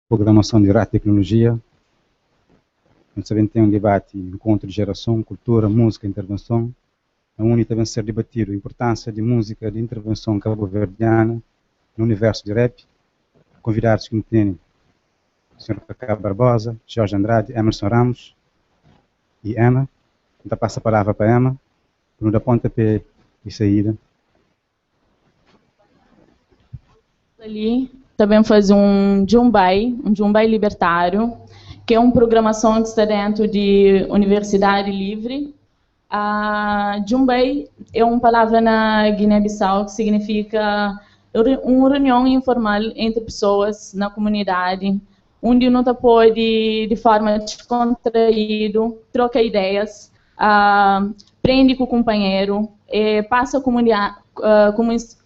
programação de arte e tecnologia. Nós também tem um debate, encontro de geração, cultura, música, intervenção, onde também ser debatido a importância de música de intervenção cabo-verdiana no universo de rap. Convidados que tem o Sr. Cacá Barbosa, Jorge Andrade, Emerson Ramos e Emma. Então passa a palavra para a Emma, para dar pontapé de saída. Ali também faz um Jumbai libertário, que é uma programação que está dentro de Universidade Livre. A Jumbai é uma palavra na Guiné-Bissau que significa uma reunião informal entre pessoas na comunidade, onde não pode, de forma descontraída, troca ideias, aprende com o companheiro, passa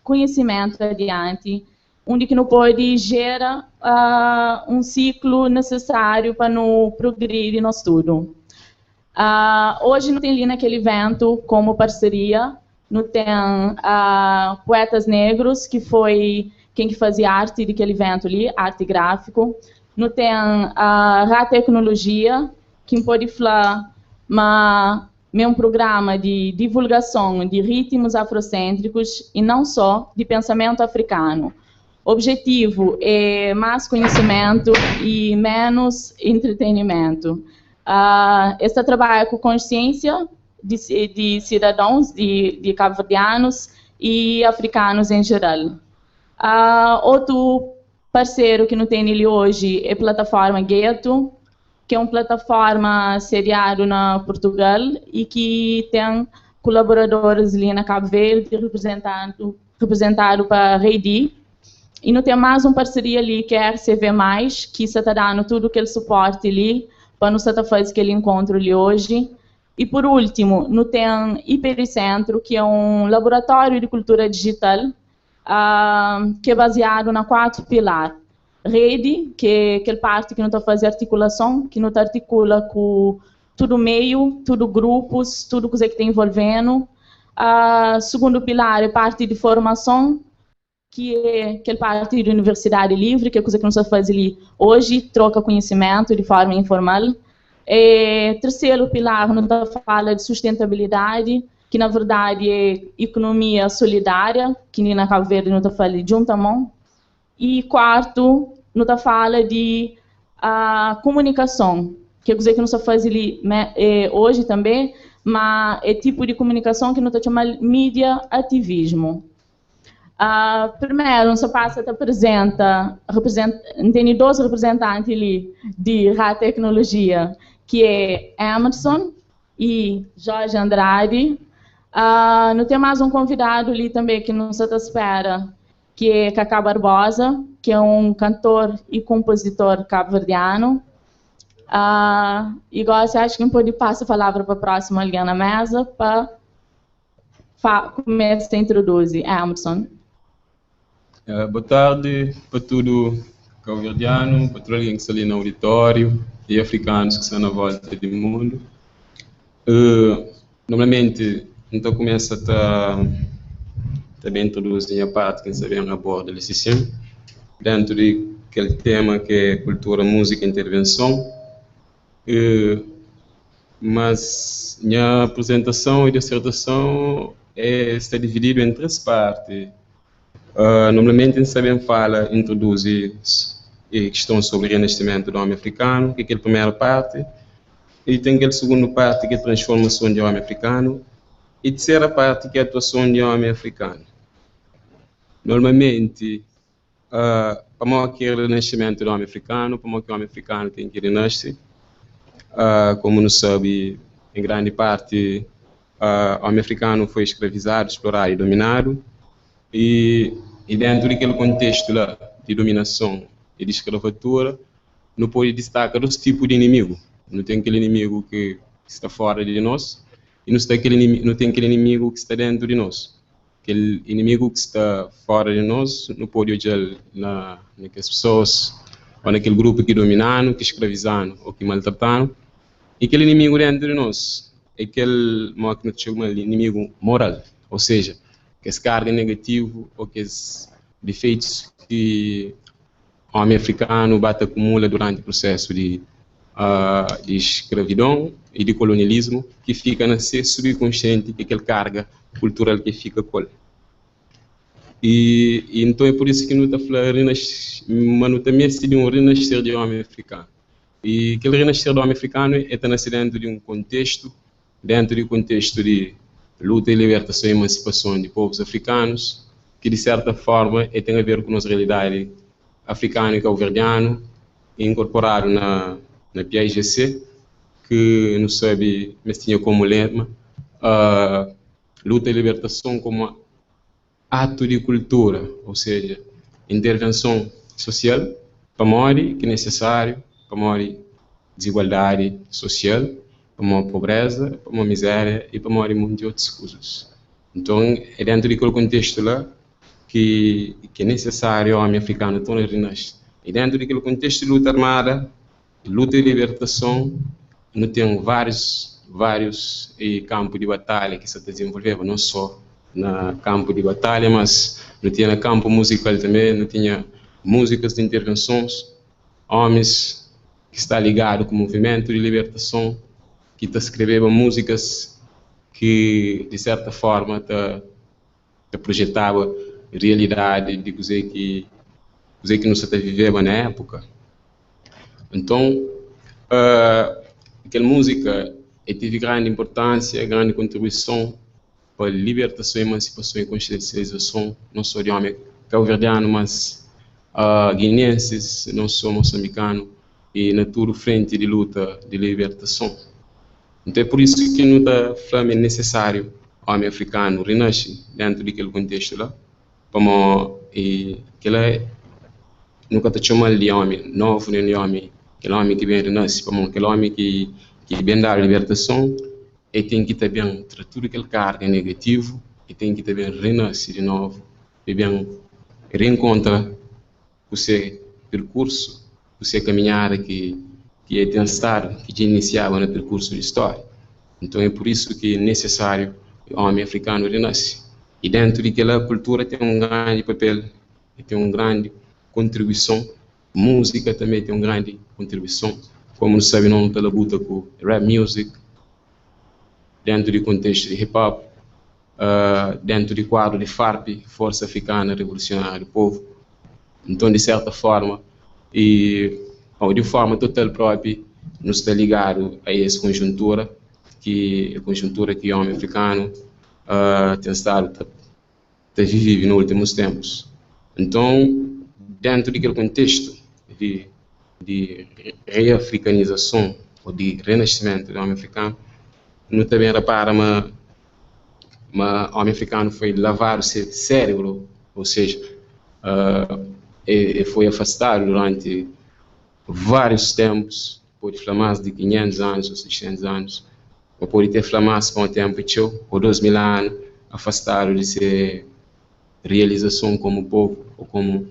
conhecimento adiante, onde que não pode gera um ciclo necessário para não progredir no estudo. Hoje não tem ali naquele evento como parceria, não tem Poetas Negros, que foi quem que fazia arte daquele evento ali, arte gráfico. Não tem a Tecnologia, quem pode falar, mas um programa de divulgação de ritmos afrocêntricos e não só de pensamento africano. O objetivo é mais conhecimento e menos entretenimento. Esse trabalho com consciência de cidadãos, de cabo-verdianos e africanos em geral. Outro parceiro que não tem ele hoje é a plataforma Gueto, que é uma plataforma sediada na Portugal e que tem colaboradores ali na Cabo Verde representado para a Reidi. E não tem mais uma parceria ali que é a RCV+, que está dando tudo aquele suporte ali para nos fazer aquele encontro ali hoje. E por último, não tem Hipericentro, que é um laboratório de cultura digital que é baseado na 4 pilares. Rede, que é aquela parte que não está fazendo articulação, que não está articula com tudo meio, tudo grupos, tudo coisa que está envolvendo. Segundo pilar é parte de formação, que é aquela parte de Universidade Livre, que é coisa que não se faz ali hoje, troca conhecimento de forma informal. Terceiro pilar, não fala de sustentabilidade, que na verdade é economia solidária, que nem na Cabo Verde não fala de juntamão. E quarto, não fala de comunicação, que é coisa que não se faz ali hoje também, mas é tipo de comunicação que não está chamando mídia ativismo. Primeiro, se passa a tem 12 representantes ali de Tecnologia, que é Emerson e Jorge Andrade. Não tem mais um convidado ali também que não se espera, que é Cacá Barbosa, que é um cantor e compositor cabo-verdiano. Igual você acha que pode passar a palavra para a próxima ali na mesa para começar a introduzir. Emerson. Boa tarde para todo cabo-verdiano, para todos que estão ali no auditório e africanos que estão na volta do mundo. Normalmente, então começa a também introduzir a parte que sabemos aborda a sessão, dentro de aquele tema que é cultura, música e intervenção. Mas minha apresentação e dissertação está dividida em 3 partes. Normalmente a gente também introduz questões sobre o renascimento do homem africano, que é aquela primeira parte, e tem aquela segunda parte que é a transformação do homem africano, e a terceira parte que é a atuação do homem africano. Normalmente, para aquele renascimento do homem africano, para que o homem africano tem que renascer, como não sabe, em grande parte, o homem africano foi escravizado, explorado e dominado. E dentro daquele contexto lá de dominação e de escravatura, não pode destacar os tipos de inimigo. Não tem aquele inimigo que está fora de nós e não tem aquele inimigo que está dentro de nós. Aquele inimigo que está fora de nós não pode olhar naquelas pessoas ou naquele grupo que dominando, que escravizando ou que maltratando. E aquele inimigo dentro de nós é aquele que nós chamamos de inimigo moral, ou seja, que as cargas negativas ou que os defeitos que o homem africano bate acumula durante o processo de escravidão e de colonialismo, que fica na ser subconsciente, que aquela carga cultural que fica com ele. E então é por isso que nós estamos falando, mas nós também de um renascer do homem africano. E aquele renascer do homem africano está nascendo dentro de um contexto, de luta e libertação e emancipação de povos africanos, que de certa forma tem a ver com a nossa realidade africana e cabo-verdiana, incorporado na PAIGC, que nos sabe, mas tinha como lema luta e libertação como ato de cultura, ou seja, intervenção social, para morrer que é necessário, para morrer desigualdade social, para morrer pobreza, para morrer miséria e para morrer muitas outras coisas. Então, é dentro daquele contexto lá que é necessário o homem africano então renascer. E dentro daquele contexto de luta armada, luta e libertação, não tem vários campos de batalha que se desenvolveram, não só no campo de batalha, mas não tinha no campo musical também, não tinha músicas de intervenções, homens que está ligado com o movimento de libertação, que está escrevendo músicas que de certa forma projetava realidade de coisa que nós está vivendo na época. Então, aquela música teve grande importância, grande contribuição para a libertação, emancipação e consciencialização, não só de homem cabo-verdiano, mas guineenses, não só moçambicano, e na toda frente de luta de libertação. Então é por isso que não está falando necessário o homem africano renascer dentro daquele contexto lá, como que ele nunca está chamando de homem novo, nem de homem, aquele homem que vem renascer, como aquele homem que vem dar libertação, e tem que também tratar aquele carga negativo, e tem que também renascer de novo, e bem reencontrar o seu percurso, o seu caminhada que é tentar, que iniciava no percurso de história. Então é por isso que é necessário o homem africano renascer. E dentro daquela cultura tem um grande papel, tem uma grande contribuição. Música também tem uma grande contribuição. Como nós sabemos, não está luta com rap music, dentro do contexto de hip hop, dentro do quadro de FARP, Força Africana Revolucionária do Povo. Então, de certa forma, e de forma total própria, nos está ligado a essa conjuntura, que a conjuntura que o homem africano tem estado a viver nos últimos tempos. Então, dentro daquele contexto de reafricanização ou de renascimento do homem africano, não também repara que o homem africano foi lavar o seu cérebro, ou seja, foi afastado durante vários tempos, pode falar mais de 500 anos ou 600 anos, ou pode ter falado mais com o tempo ou 2000 anos, afastado de sua realização como povo ou como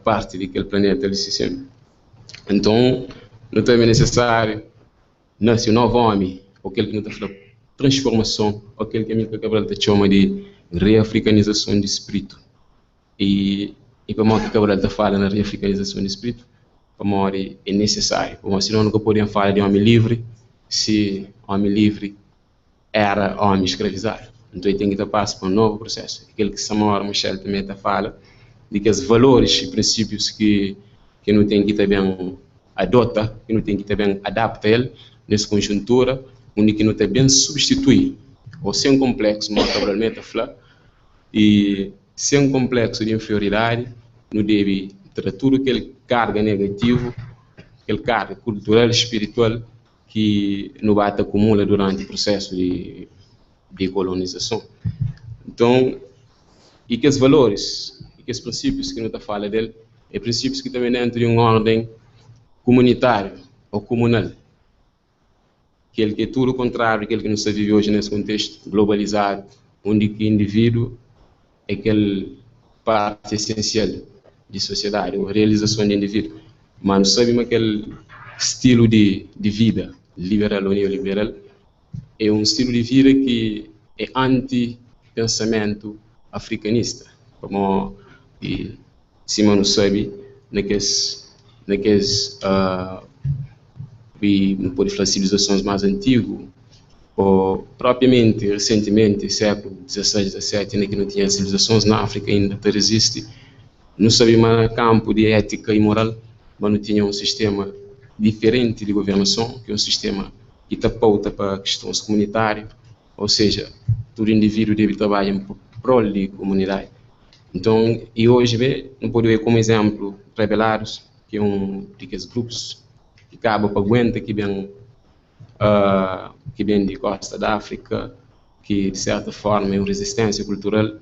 parte daquele planeta do sistema. Então, não é necessário nascer um novo homem, ou aquele que não está falando transformação, ou aquele que a Amílcar Cabral está chama de reafricanização de espírito. E para morrer que Cabral está falando na reafricanização de espírito, para morrer é necessário. Senão nunca poderiam falar de homem livre, se homem livre era homem escravizado. Então ele tem que passar por um novo processo. Aquele que Samuel Michel também está falando, de que os valores e princípios que não tem que também adota, que não tem que também adapta ele nessa conjuntura, onde que não também substitui, ou sem complexo, como Cabral está falando, e sem complexo de inferioridade, não deve tratar tudo aquele carga negativo, aquele carga cultural e espiritual que no bate acumula durante o processo de colonização. Então, e que os valores, e que os princípios que não está falando dele, é princípios que também dentro de uma ordem comunitária ou comunal, que é tudo o contrário daquilo que não se vive hoje nesse contexto globalizado, onde o indivíduo é aquele parte essencial de sociedade, a realização do indivíduo. Mas não sabemos aquele estilo de vida liberal ou neoliberal, é um estilo de vida que é anti-pensamento africanista. Como Simão sabe, naqueles não pode falar civilizações mais antigas, ou propriamente, recentemente, século XVI, XVII, que não tinha civilizações na África ainda, existe, não sabia mais campo de ética e moral, mas não tinha um sistema diferente de governação, que é um sistema que está pauta para questões comunitárias, ou seja, todo indivíduo deve trabalhar em prol da comunidade. Então, e hoje, não pode ver como exemplo Rebelados, que é um daqueles grupos que acaba para aguenta que vem de costa da África, que de certa forma é uma resistência cultural,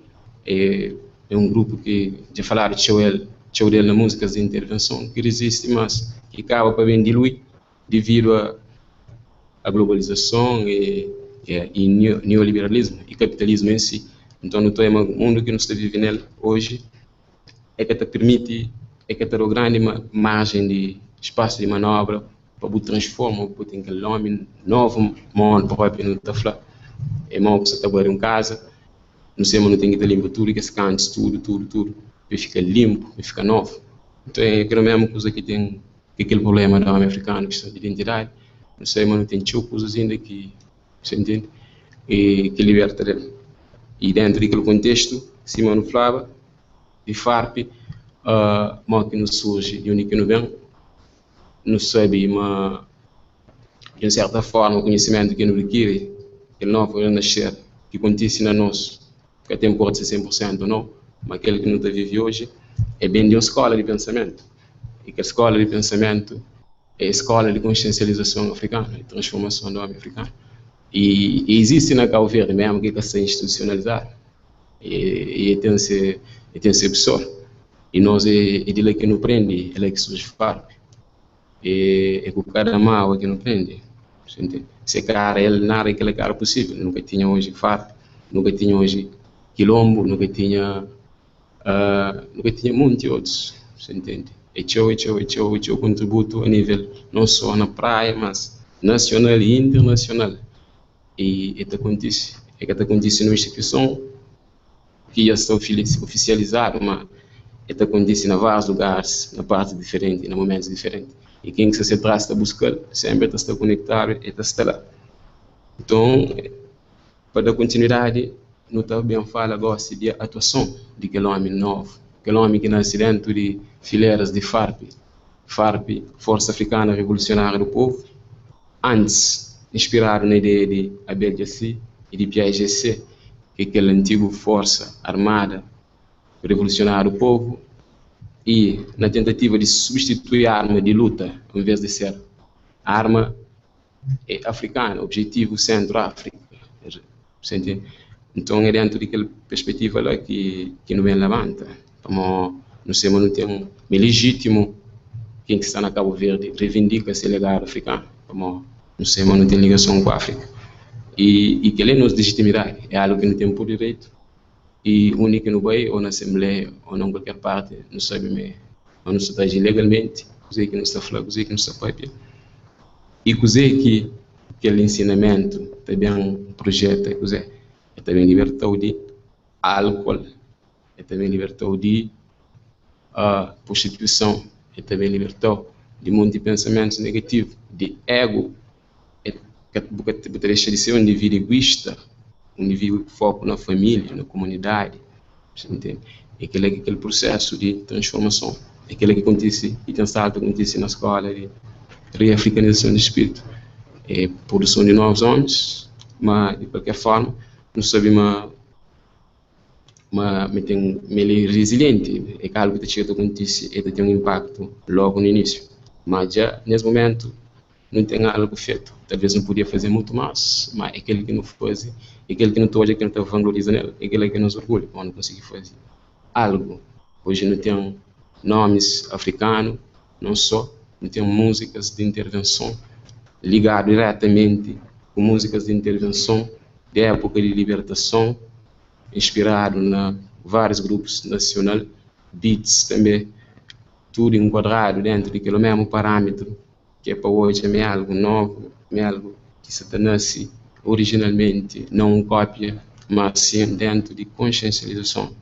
é um grupo que já falaram de show dele na músicas de intervenção, que resiste, mas que acaba para bem diluir devido à globalização e neoliberalismo e capitalismo em si. Então, no mundo que nós estamos vivendo nele hoje, é que te permite, é que te dá grande margem de espaço de manobra para transformar, para ter aquele homem novo, mundo próprio, não está falando. É mal que você trabalha em casa, não sei, mas não tem que ter limpo tudo, que se cante tudo, e fica limpo, e fica novo. Então, é aquela mesma coisa que tem aquele problema do homem africano, questão de identidade, não sei, mas não tem coisas ainda que, você entende, e que liberta dele. E dentro daquele contexto, Simão falava, de FARP, mal que nos surge, de onde que não vem, não sabe, mas de certa forma, o conhecimento que nos requer, aquele novo renascer, que acontece na nós, que tem pode ser 100% ou não, mas aquele que não está vive hoje, é bem de uma escola de pensamento. E que a escola de pensamento é a escola de consciencialização africana, de transformação do homem africano. E existe na Cabo Verde mesmo que está institucionalizado. E tem que ser absorvido. E nós é dele que não prende, ele é que surge FARP. É com cada mal que não prende. Se cara, ele nada aquele cara possível. Nunca tinha hoje FARP, nunca tinha hoje Quilombo, nunca tinha muitos outros. Você entende? É o contributo a nível não só na praia, mas nacional e internacional. E é que acontece numa instituição que já está oficializada, mas é que acontece em vários lugares, na parte diferente, em momentos diferentes. E quem que se trata de buscar, sempre está conectado e está lá. Então, para dar continuidade, não está bem falar agora de atuação de aquele homem novo, aquele homem que nasce dentro de fileiras de FARP, Força Africana Revolucionária do Povo, antes inspirado na ideia de Abel Gassi e de Pierre Gessé, que é aquela antiga força armada revolucionária do povo, e na tentativa de substituir a arma de luta, ao invés de ser a arma africana, objetivo Centro-África. Então é dentro daquela perspectiva lá que não vem levanta. Como não sei, mas não tem um legítimo quem que está na Cabo Verde reivindica esse legado africano. Como não sei, mas não tem ligação com a África. E que ele nos legitimidade é algo que não tem por direito. E único no Bahia, ou na Assembleia, ou em qualquer parte, não sabe mesmo. Ou não se está agindo legalmente, coisa que não está falando, coisa que não está papel. E coisa que aquele ensinamento, também um projeto, é também libertou de álcool, é também libertou de prostituição, é também libertou de um monte de pensamentos negativos, de ego, que deixa de ser um indivíduo egoísta, um indivíduo que foca na família, na comunidade, você entende? É aquele processo de transformação, é aquele que acontece, e tem estado acontece na escola de reafricanização do espírito, é produção de novos homens, mas de qualquer forma, não sabe mas tem resiliente, é algo que chega a acontecer e tem um impacto logo no início, mas já nesse momento não tem algo feito, talvez não podia fazer muito mais, mas é aquele que não faz, é aquele que não está hoje, que não está valorizando nele, é aquele que nos orgulha, quando não conseguir fazer algo. Hoje não tem nomes africanos, não só, não tem músicas de intervenção ligadas diretamente com músicas de intervenção de época de libertação, inspirado em vários grupos nacionais, beats também, tudo enquadrado dentro daquele mesmo parâmetro, que é para hoje é algo novo, é algo que se nasce originalmente, não cópia, mas sim dentro de consciencialização,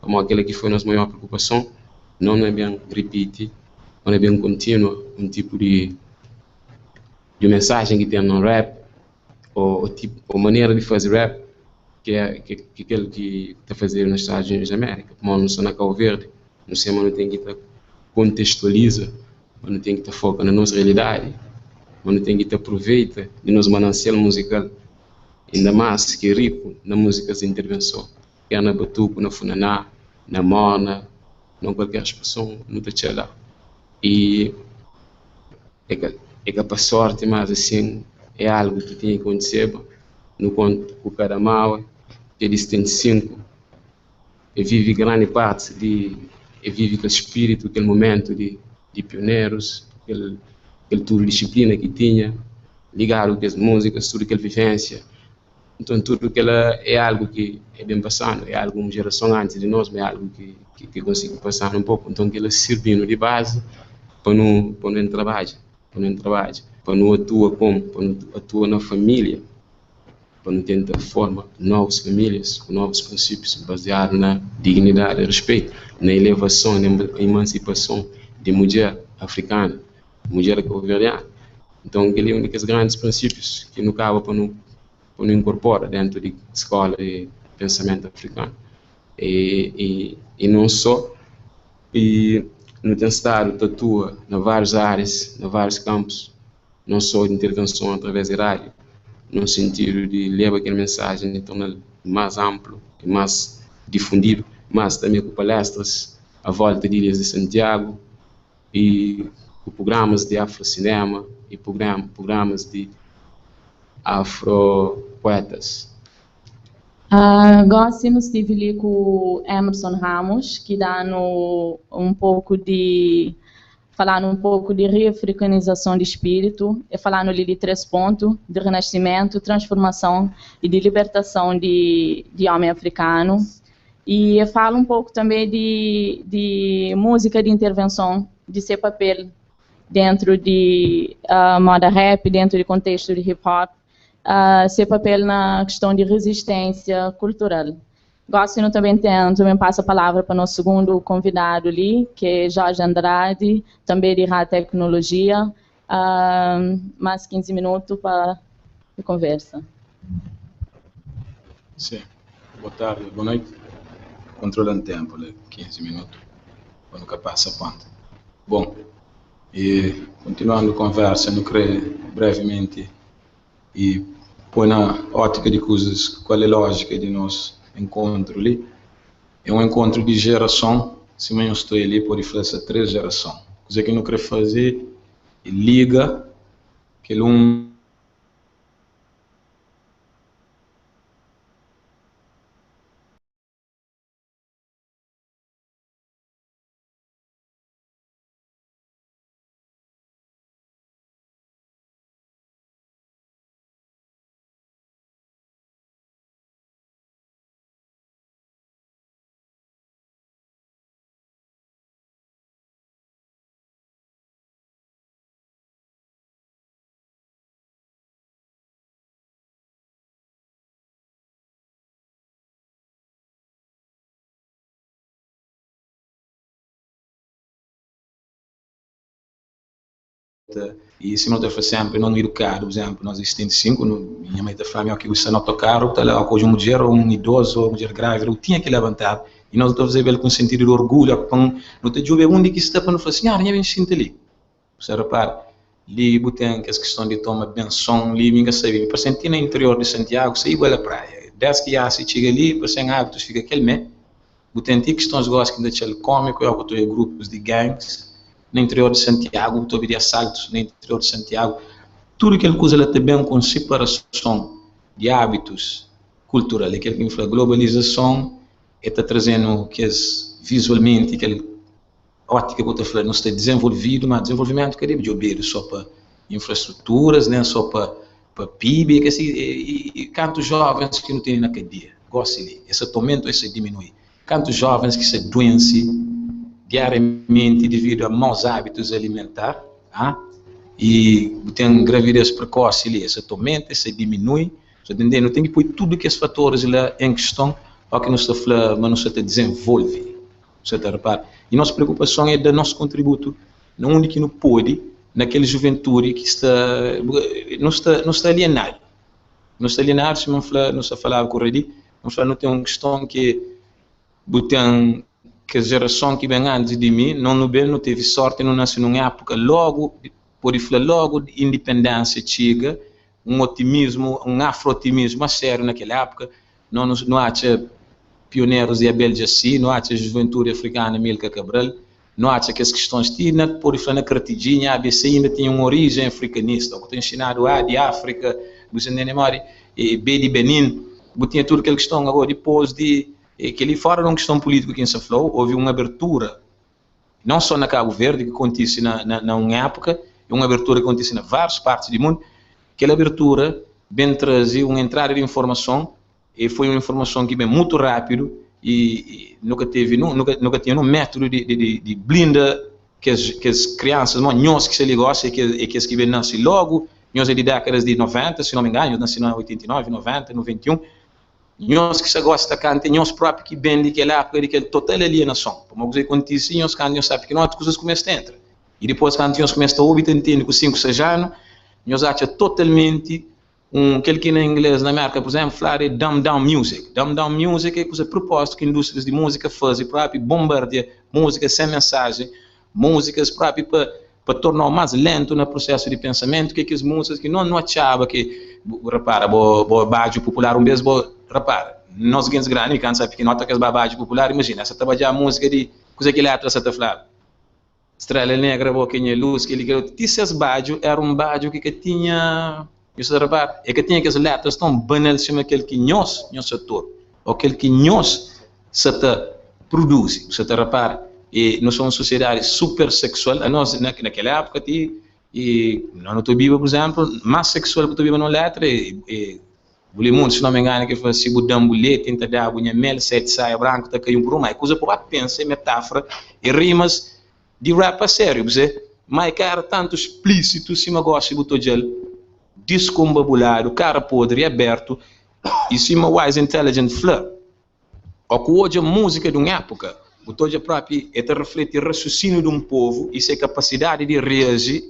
como aquela que foi a nossa maior preocupação, não é bem repete, não é bem contínua, um tipo de mensagem que tem no rap, ou maneira de fazer rap, que é aquele que está fazendo nos Estados Unidos da América, como não sou na Cabo Verde, não sei, mas não tem que estar contextualiza, mas não tem que estar foca na nossa realidade, mas não tem que estar aproveita de nosso manancial musical, ainda mais que é rico na músicas de intervenção, que é na batuco, na funaná, na morna, não qualquer expressão, não está lá. E é que para sorte, mas assim, é algo que tem que acontecer, no conto com cada mal, que eles têm 5, e vive grande parte e vive com o espírito, aquele momento de pioneiros, aquele tudo disciplina que tinha, ligado com as músicas, tudo aquela vivência. Então tudo aquilo é algo que é bem passando, é algo uma geração antes de nós, mas é algo que consigo passar um pouco. Então aquilo servindo de base para não trabalhar, para não atuar como, para não atuar na família, para não tentar formar novas famílias, com novos princípios baseados na dignidade e respeito, na elevação, na emancipação de mulher africana, mulher cabo-verdiana. Então, aquele é um dos grandes princípios que não acaba para não incorporar dentro da escola de pensamento africano. E não só, e no tem estado tatua em várias áreas, em vários campos, não só de intervenção através da rádio, no sentido de levar aquela mensagem e torná-la mais amplo e mais difundido, mas também com palestras à volta de Ilhas de Santiago e com programas de afrocinema e programas de afropoetas. Agora nós estive ali com o Emerson Ramos, que dá falando um pouco de reafricanização de espírito, e falando ali de 3 pontos, de renascimento, transformação e de libertação de homem africano. E fala um pouco também de música de intervenção, de seu papel dentro de moda rap, dentro do contexto de hip-hop, seu papel na questão de resistência cultural. Gosto também passa a palavra para o nosso segundo convidado ali, que é Jorge Andrade, também de Rádio Tecnologia. Mais 15 minutos para a conversa. Sim. Boa tarde, boa noite. Controlando o tempo, 15 minutos, para nunca passa a ponta. Bom, e continuando a conversa, eu creio brevemente e põe na ótica de coisas, qual é a lógica de nosso encontro ali. É um encontro de geração, se eu estou ali, pode fazer 3 gerações. Coisa que eu não quero fazer, é liga, que e se não te faz sempre não educar, por exemplo, nós existimos 5, minha mãe te fala que você não tocar, ou uma mulher ou um idoso ou uma mulher grávida, ou tinha que levantar, e nós estamos fazendo com sentido de orgulho, não te jove onde que está para não fazer, ah, ninguém sente ali. Você repara, ali tem que as questões de tomar benção, ali ninguém sabe, para sentir no interior de Santiago, você igual a praia, desde que se chega ali, para sem hábitos, fica aquele mês, tem questões gostam de deixar cômico, eu estou em grupos de gangues, no interior de Santiago, estou de assaltos no interior de Santiago, tudo aquela coisa ela também com separação de hábitos culturais, aquilo que fala globalização, está trazendo que visualmente, aquela ótica que eu estou falando, não está desenvolvido, mas desenvolvimento que deve obedecer só para infraestruturas, nem só para PIB, que assim, e quantos jovens que não têm na cadeia, gostam de, esse aumento, esse diminui, quantos jovens que se doenciam diariamente devido a maus hábitos alimentares, e tem gravidez precoce ali, esse aumenta, esse diminui, não tem que pôr tudo que esses fatores lá em questão, para que não se fala, mas não se desenvolve. você está repara. E nossa preocupação é do nosso contributo, não único que não pode, naquela juventude que não está alienado. Não está alienado, se não se falava com o Redi, não tem uma questão que a geração que vem antes de mim, não teve sorte, não nasceu numa época logo, pode falar logo de independência chega, um otimismo, um afro-otimismo a sério naquela época, não há pioneiros de Abel Jaci, não há juventude africana Milka Cabral, não há que as questões tinham, por falar na cartidinha, a ABC ainda tinha uma origem africanista, que tem ensinado A de África, você não memória, B de Benin, tinha tudo aquela questão agora, depois de, que ali fora de uma questão política que se falou, houve uma abertura, não só na Cabo Verde, que acontece na uma época, uma abertura que acontece em várias partes do mundo, aquela abertura bem trazia uma entrada de informação, e foi uma informação que vem muito rápido, e nunca tinha um método de blindar que as crianças, nós que se ligassem e que as que nascem logo, nós é de décadas de 90, se não me engano, nasci em 89, 90, 91, nós que se gosta de cantar, nós próprios que bem daquela época, daquela total alienação. Como eu acontece, nós cantam, nós sabemos que não coisas começam a entrar. E depois, quando nós começamos a ouvir, entendendo com 5, 6 anos, nós achamos totalmente aquele que na inglês, na América, por exemplo, falar de dumb down music. Dumb down music é coisa propósito que indústrias de música fazem, próprio bombardear música sem mensagem, músicas próprias para tornar mais lento no processo de pensamento, que as músicas que não achava que, repara, o baixo popular, vez, repara, nós grandes grandes, quando sabe que nota que as baixo popular, imagina, essa trabalhar a música de coisa que letra essa falar. Estrela Negra, boquinha luz, que ele queria, esses baixo era um baixo que tinha, isso repara, é que tinha que as letras tão banais, chama aquele que nós ator, ou aquele que nós se produz, você repara. E nós somos uma sociedade super sexual, a nós naquela época, e não estou vivo, por exemplo, mais sexual que estou vivo na letra, e o mundo, se não me engano, que foi assim, budam mulher, tenta dar a mel, sete saia branco, tá caindo por uma, é coisa para pensar, metáfora, e rimas de rap a sério, mas cara, tanto explícito, se me gosta, botou gel, descombabulado, cara podre e aberto, e se me wise intelligent fleur, ou que hoje a música de uma época, o toja próprio é refletir o raciocínio de um povo e sua capacidade de reagir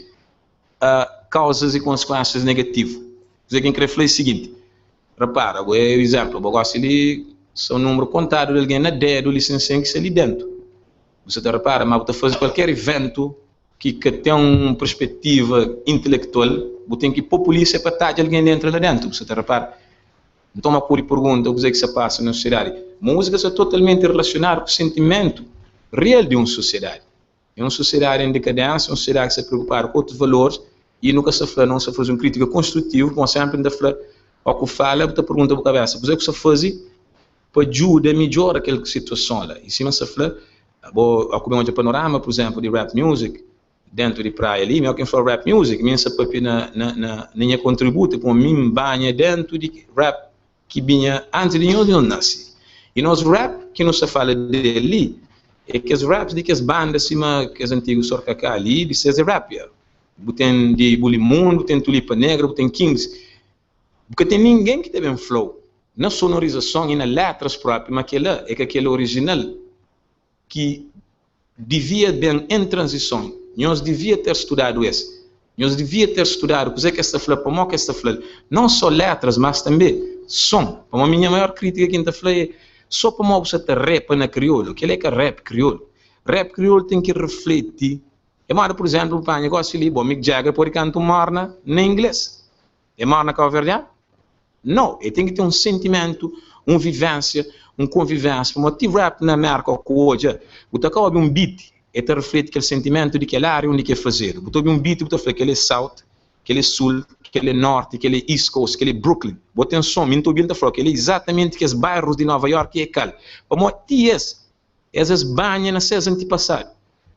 a causas e consequências negativas. Quer dizer, quem quer falar é o seguinte, repara, o exemplo, eu gosto de são número contado de alguém na dedo, licenciado que está ali dentro. Você repara, mas você faz qualquer evento que tem uma perspectiva intelectual, você tem que ir para a polícia para estar de alguém dentro lá dentro, você repara. Então, uma pergunta, o que se passa na sociedade? Música é totalmente relacionada com o sentimento real de uma sociedade. É uma sociedade em decadência, uma sociedade que se preocupa com outros valores e nunca se fala, não se faz uma crítica construtiva, como sempre ainda fala, ao que fala, você pergunta para a cabeça, o que se faz para ajudar a melhorar aquela situação lá? E se se fala, ao que um panorama, por exemplo, de rap music, dentro de praia ali, mas quem fala rap music, minha papi na contributo para mim banha dentro de rap que vinha antes de onde eu nasci. E nós rap que não se fala dele é que as raps de que as bandas cima que as antigos sorcacá ali de ser rap. Tem de Bulimundo, tem Tulipa Negra, tem Kings. Porque tem ninguém que teve um flow na sonorização e nas letras próprias, mas aquele original que devia bem em transição. Nós devia ter estudado isso. Nós devia ter estudado o que esta flor, como que esta flor, não só letras, mas também som. Para a minha maior crítica que esta flor é só para você ter rap na crioulo. O que é rap crioulo? Rap crioulo tem que refletir. Por exemplo, o negócio ali, Mick Jagger pode cantar morna em inglês. É morna com a verdade? Não, ele tem que ter um sentimento, uma vivência, uma convivência. Como o rap na América hoje, você acaba um beat. É te reflete aquele sentimento de aquela área onde quer fazer. Você tem um beat, você fala que ele é South, que ele é Sul, que ele é Norte, que ele é East Coast, que ele é Brooklyn. Você tem um som, então você fala que ele é exatamente que os bairros de Nova York é cal. Como essas banhas nas seus antepassados.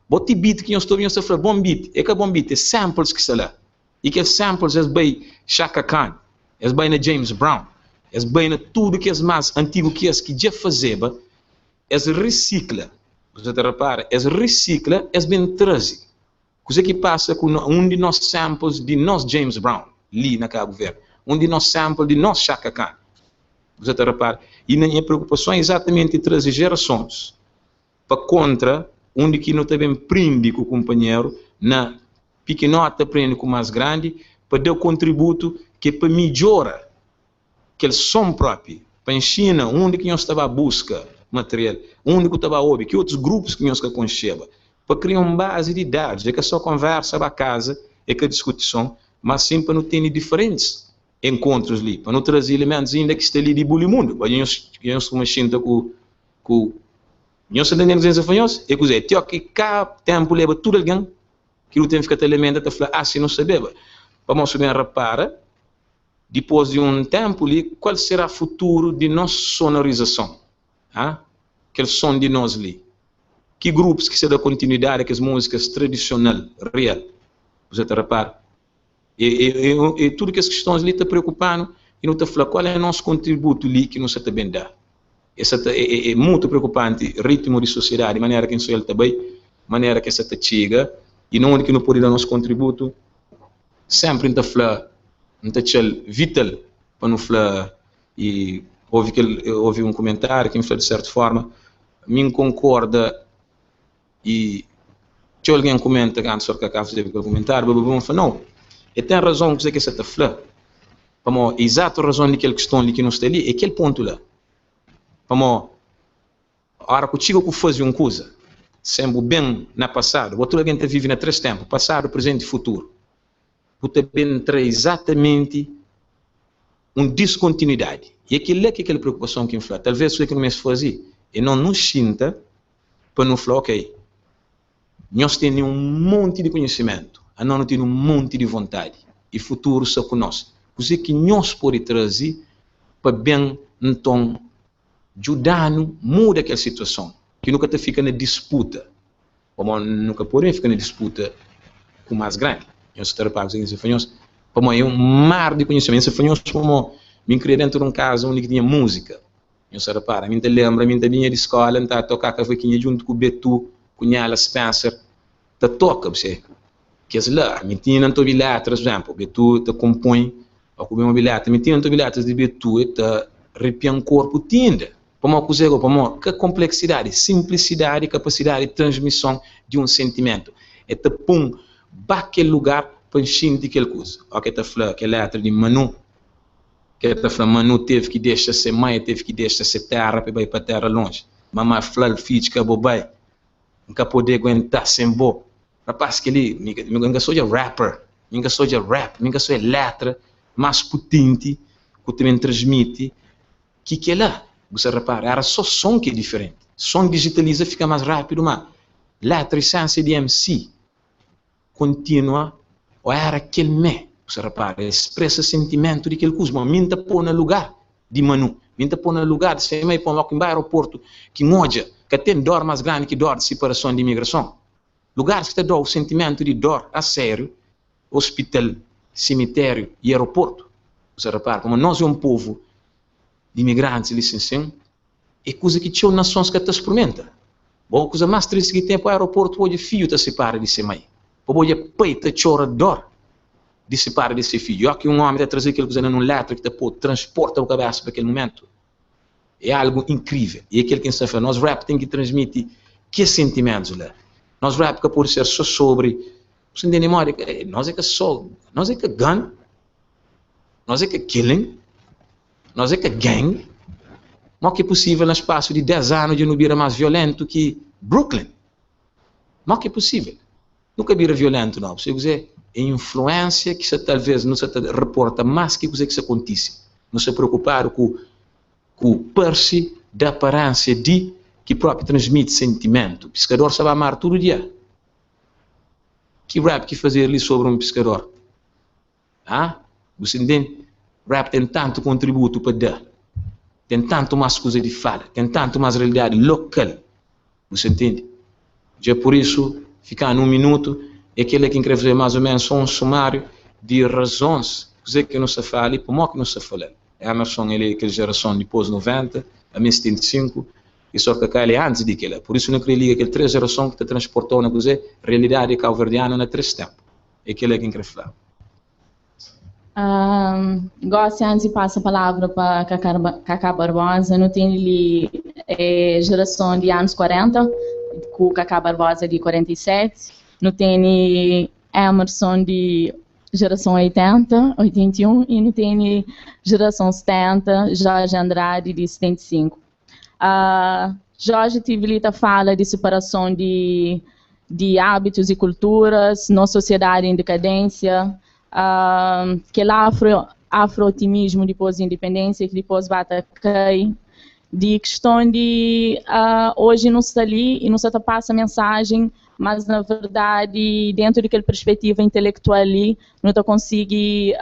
Você tem beat que eu estou vendo, você fala, bom beat. É que bom beat, é samples que está lá. E que samples é bem Chaka Khan, é bem na James Brown, é bem na tudo que é mais antigo que já fazia, é recicla. Você repara, é recicla, é bem traz. O que passa com um de nossos samples de nós James Brown, ali na Cabo Verde, um de nossos samples de nós Chaka Khan. Você repara, e a minha preocupação é exatamente trazer gerações para contra, onde que não também prende com o companheiro, na pequenota prende com o mais grande, para dar o contributo que para melhorar que eles são próprios. Para a China, onde que nós estava a busca material, onde que estava a ouvir, que outros grupos que nós conhecemos, para criar uma base de dados, é que só conversa para casa, é que a discussão, mas sempre para não ter diferentes encontros ali, para não trazer elementos ainda que estão ali de bulimundo, para nós uma China com nós entendemos isso fanhos, é que tio que cá tempo leva tudo alguém que não tem que ficar elemento até falar assim não sabia. Para nós bem repara, depois de um tempo ali, qual será o futuro de nossa sonorização? Que som de nós ali? Que grupos que se dá continuidade às músicas tradicionais, real? Você está repara? E tudo que as questões ali está preocupando e não está falando qual é o nosso contributo ali que não se está bem dar. Essa é muito preocupante, ritmo de sociedade, maneira que isso também, maneira que essa está chega e não é que não pode dar nosso contributo, sempre está falando, está vital para não falar e houve um comentário que me falou de certa forma, me concorda e se alguém comenta que antes de fazer aquele comentário, vamos falar não, e tem razão que você está falando, vamos exato razão daquela questão ali que não está ali, é aquele ponto lá. Vamos, a hora que eu chego a fazer uma coisa, sempre bem na passado, o outro alguém está vivendo há 3 tempos, passado, presente e futuro, você também traz exatamente uma descontinuidade. E aquilo é aquela preocupação que me fala. Talvez você que não me fazer, e não nos sinta para não falar, ok, nós temos um monte de conhecimento, a nós temos um monte de vontade, e futuro só conosco. O que nós podemos trazer para bem, então, ajudando, muda aquela situação, que nunca te fica na disputa, como nunca podem ficar na disputa com o mais grande. Eu estou a falar como é um mar de conhecimento. Como me criei dentro de um caso onde tinha música. Eu estou a falar, a mim te lembra, a mim te vinha de escola, a tocar cavaquinha junto com o Betu, com o Nhala Spencer, te toca, você. Que é lá, me tinha não tobi letras, por exemplo, o Betu te compõe, ou com uma bilhete, me tinha não tobi letras de Betu, te arrepia um corpo, tinda. Para uma coisa, para uma complexidade, simplicidade e capacidade de transmissão de um sentimento. É te pum, aquele lugar para encher de aquela coisa. Ok, está falando que a letra de Manu, que está falando Manu teve que deixar ser mãe, teve que deixar ser terra para ir para terra longe. Mamãe falou física bobai, nunca poder aguentar sem bo. Rapaz que ele, nunca sou de rapper, nunca sou de rap, nunca sou de letra mais potente que também transmite que é lá. Você repara, era só som que é diferente. Som digitaliza, fica mais rápido, mas letra, essência de MC continua, ou era aquele me. Você repara, expressa sentimento de aquele coisa, mas minta pôr no lugar de Manu, minta pôr no lugar de ser meio para um aeroporto que moja, que tem dor mais grande que dor de separação de imigração. Lugares que te dão o sentimento de dor a sério, hospital, cemitério e aeroporto. Você repara, como nós é um povo de imigrantes licenciados, é coisa que tinha nações que até experimenta. Boa coisa mais triste que tem para o aeroporto, hoje filho te separa de ser mãe. Hoje peita chora dor de separar de ser filho. Que um homem está trazer aquela coisa num letra que te pode transporta o cabeça para aquele momento. É algo incrível. E aquele que está nós rap tem que transmitir que sentimentos lá. Nós rap que pode ser só sobre, você entende memória, nós é que só, nós é que gun, nós é que killing, nós é que gang, mas que é possível no espaço de 10 anos de não vir mais violento que Brooklyn. Mas que é possível. Nunca vira violento, não. Você dizer, é influência que você talvez não se reporta mais que coisa que se acontece. Não se preocupar com o perce da aparência de que próprio transmite sentimento. O pescador sabe amar todo dia. Que rap que fazer ali sobre um pescador? Você entende? Rap tem tanto contributo para dar. Tem tanto mais coisa de fala. Tem tanto mais realidade local. Você entende? Já por isso, ficar num minuto, é aquele que quer fazer mais ou menos um sumário de razões que não se fala e por que não se fala. A Emerson, ele é aquela geração depois 90, a minha 75, e só que ele é antes daquela. Por isso, não queria ligar aquela 3 gerações que te transportou na coisa, realidade calverdiana na 3 tempos. É aquele que quer falar. Gosto antes de passar a palavra para Cacá Barbosa, não tem ali geração de anos 40, com Cacá Barbosa de 47, não tem Emerson de geração 80, 81, e não tem geração 70, Jorge Andrade de 75. Jorge Tivilita fala de separação de hábitos e culturas, na sociedade em decadência, que afro-otimismo depois da independência, que depois vai cair, de questão de hoje não está ali e não se passa a mensagem, mas na verdade dentro daquela perspectiva intelectual ali não está consegue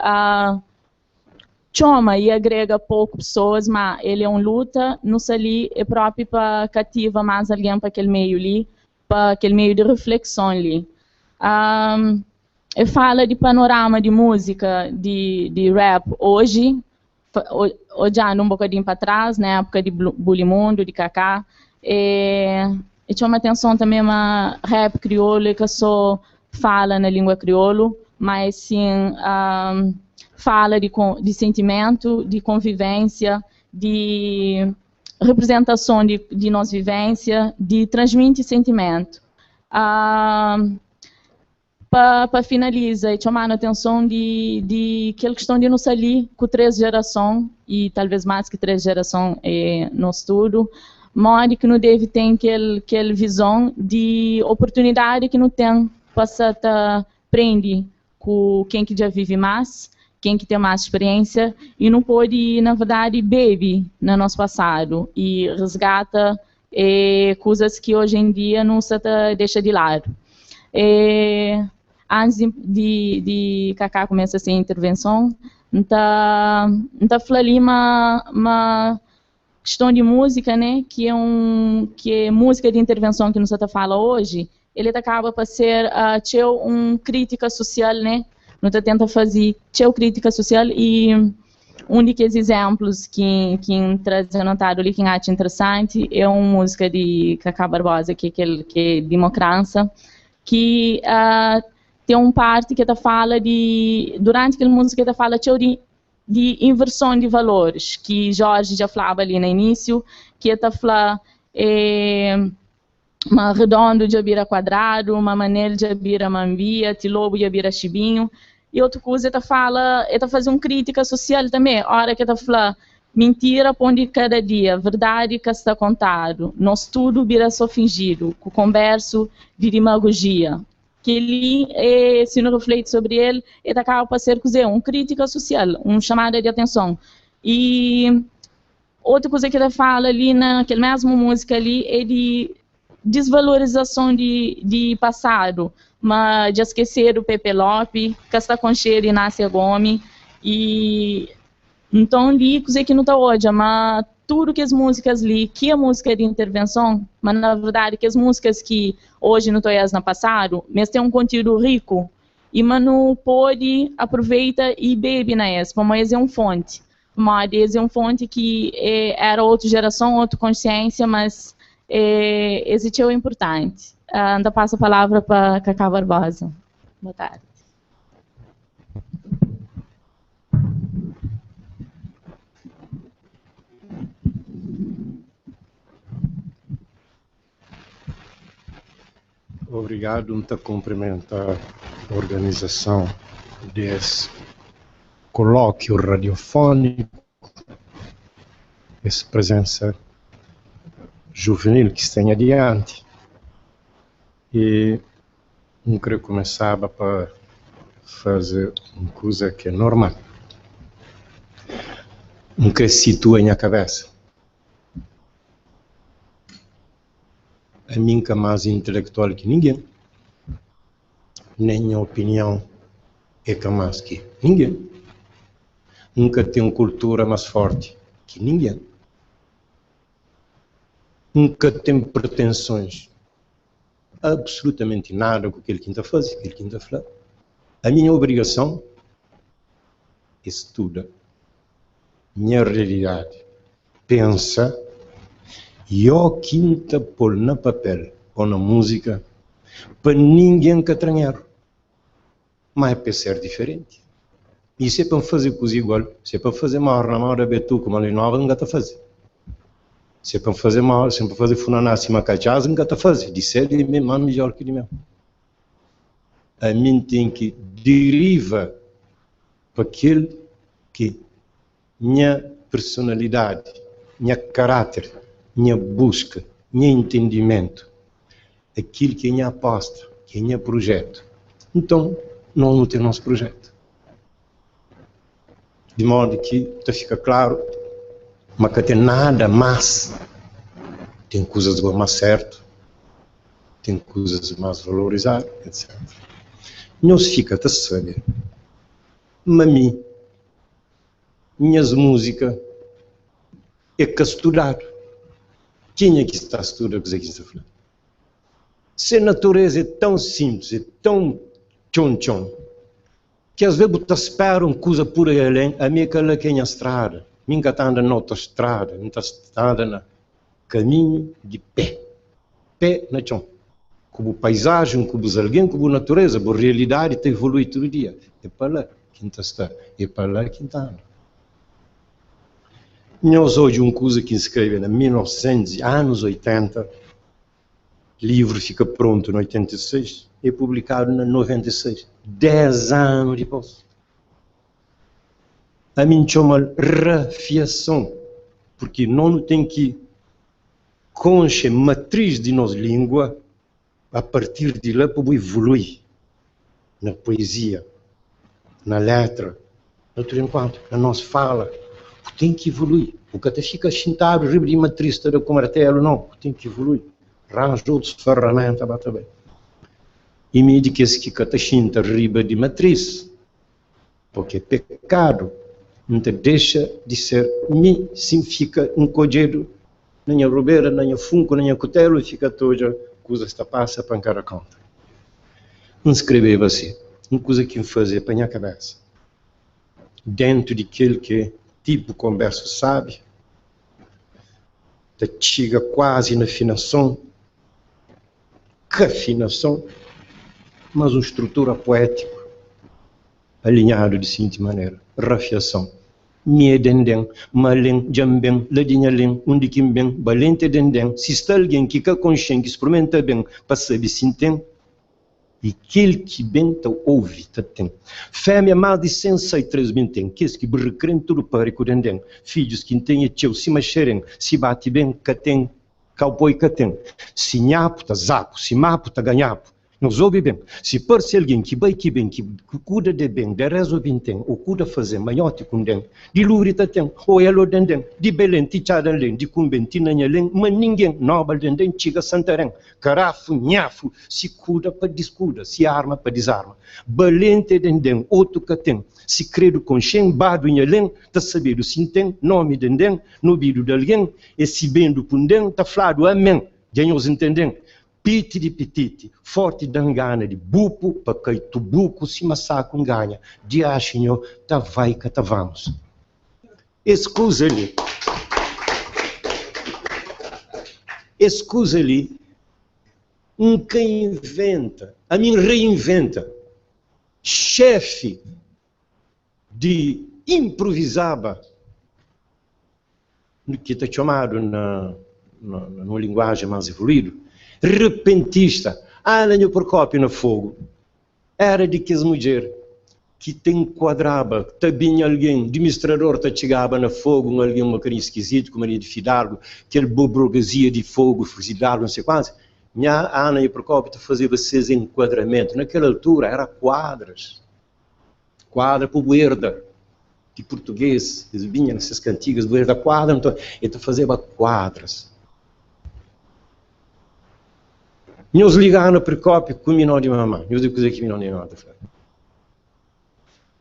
chama e agrega pouco pessoas, mas ele é uma luta, não está ali é próprio para cativa mais alguém para aquele meio ali, para aquele meio de reflexão ali. Ele fala de panorama de música, de rap hoje, olhando um bocadinho para trás, na época de Bulimundo, de Cacá, e chama atenção também uma rap crioulo que só fala na língua crioulo, mas sim fala de sentimento, de convivência, de representação de nossa vivência, de transmitir sentimento. Para finalizar, e chamar a atenção de aquela questão de não sair com 3 gerações, e talvez mais que 3 gerações no estudo, mas que não deve ter aquela visão de oportunidade que não tem para aprender com quem que já vive mais, quem que tem mais experiência, e não pode, na verdade, beber no nosso passado, e resgata coisas que hoje em dia não se deixa de lado. Antes de Cacá começar essa intervenção, então falando ali uma questão de música, né, que é música de intervenção que nos está fala hoje, ele acaba para ser crítica social, né, não está tenta fazer crítica social, e um dos exemplos que traz anotado ali que acho interessante é uma música de Cacá Barbosa que é Democracia, que tem uma parte que fala durante aquela música que fala de inversão de valores, que Jorge já falava ali no início, que fala uma redondo de abira quadrado, uma maneira de abira mambia, tilobo de abira chibinho, e outra coisa fala, fazer uma crítica social também, a hora que fala mentira ponde cada dia, verdade que está contado, nosso tudo vira só fingido, com converso de demagogia. Que ele, se não reflete sobre ele acaba para ser uma crítica social, uma chamada de atenção. E outra coisa que ele fala ali naquela mesma música ali é de desvalorização de passado, mas de esquecer o Pepe Lopes, Casta Concheiro e Inácia Gomes, e então ali coisa que não está hoje, mas tudo que as músicas ali, que a música de intervenção, mas na verdade que as músicas que hoje não estão no passado, mas tem um conteúdo rico, e mas não pode aproveita e bebe na essa, mas é uma fonte. Mas é uma fonte que era outra geração, outra consciência, mas existiu importante. Ainda passo a palavra para Cacá Barbosa. Boa tarde. Obrigado, muito cumprimento a organização desse colóquio radiofônico, essa presença juvenil que está adiante. E não queria começar para fazer uma coisa que é normal. Não queria situar na cabeça. A mim que é mais intelectual que ninguém, nem a opinião é que mais que ninguém, nunca tem cultura mais forte que ninguém, nunca tem pretensões absolutamente nada com aquilo que está fazendo, aquilo que está falando. A minha obrigação é estudar, minha realidade, pensa. E eu quinta pôr no papel ou na música para ninguém que estranhar. Mas é para ser diferente. E se é para fazer coisa igual, se é para fazer maior na hora betu como ali nova, não dá para fazer. Se é para fazer mal, se é para fazer funaná acima cachaça, nunca está a fazer. Disse ele, mano, melhor que ele mesmo. A mim tem que deriva para aquele que minha personalidade, minha caráter, minha busca, minha entendimento, aquilo que é minha aposta, que é minha projeto. Então, nós não temos nosso projeto. De modo que fica claro, mas que tem nada mais. Tem coisas mais certo, tem coisas mais valorizadas, etc. Não se fica a saber. Mami, minhas músicas é que estudar. Quem é que está a estudar o que está falando? Se a natureza é tão simples, é tão tchon-tchon, que às vezes você espera uma coisa por aí além, a minha que é na estrada, minha está andando na autoestrada, minha está andando no caminho de pé na chão. Como paisagem, como alguém, como natureza, como realidade, está evoluindo todo dia. É para lá que está, é para lá que está. Nós hoje uma coisa que escreve em 1900, anos 80, livro fica pronto em 86, é publicado em 96, 10 anos depois. A mim chama refiação, porque não tem que conhecer matriz de nossa língua, a partir de lá para evoluir na poesia, na letra, no outro enquanto, na nossa fala, tem que evoluir. O que até fica sentado, riba de matriz, com martelo, não, tem que evoluir. Arranja outras ferramentas, bata bem. E me diz que esse que está sentado riba de matriz, porque pecado não te deixa de ser, me significa um cojeiro, nem a rubeira, nem a funco, nem a cutelo, fica toda coisa que passa para encarar conta. Não escrever assim, uma coisa que me fazia para a minha cabeça. Dentro daquele que tipo conversa sabe, te chega quase na afinação, que afinação, mas uma estrutura poética, alinhado de seguinte maneira, rafiação. Mie dendeng, maleng, jambeng, ladinha leng, undikim bem, balente dendeng, se está alguém que é consciente, que experimenta bem, para saber se tem, e aquele que bem te ouve, te tem. Fêmea mais de 103 mil tem, que esse que recrem tudo para o dendeng, filhos que têm e teu, se mexerem, se bate bem, que tem, cowboy que tem, se nhapo, tá zapo, se mapo, tá ganhapo. Nos ouve bem. Se parece alguém que vai que bem, que cuida de bem, de resolver tem, ou cuida fazer maior te condem, de lurita tem, ou elo dendem, de belém, de tchadan de cumbem, de nanhalém, mas ninguém, nobel dendem, chiga santarém, carafu, nhafu, se cuida para descuida, se arma para desarma. Balente dendem, outro que tem, se credo com xen, bado em além, tá sabido sim tem, nome dendem, no bido de alguém, e se bem do pundem, tá flado amém, já nos entendem. Piti de petite, forte dangana de bupo, para que tu buco se massacre ganha, de achinho, tá vai que tá vamos. Escusa-lhe. Escusa-lhe, quem inventa, a mim reinventa, chefe de improvisava, no que está chamado numa linguagem mais evoluída, repentista, Ana Procópio no fogo, era de que as mulheres que te enquadrava, também alguém, administrador te chegava no fogo, alguém uma carinha esquisito, como Maria de Fidalgo, aquele burguesia de fogo, Fidalgo, não sei quase, minha Ana Procópio te fazia esses enquadramentos, naquela altura era quadras, quadra para o herda, de português, eles vinham nessas cantigas, o herda quadra, então, e te fazia quadras. Nós ligamos para o Procópio com o menor de mamãe. Nós dizer que menor de mamãe.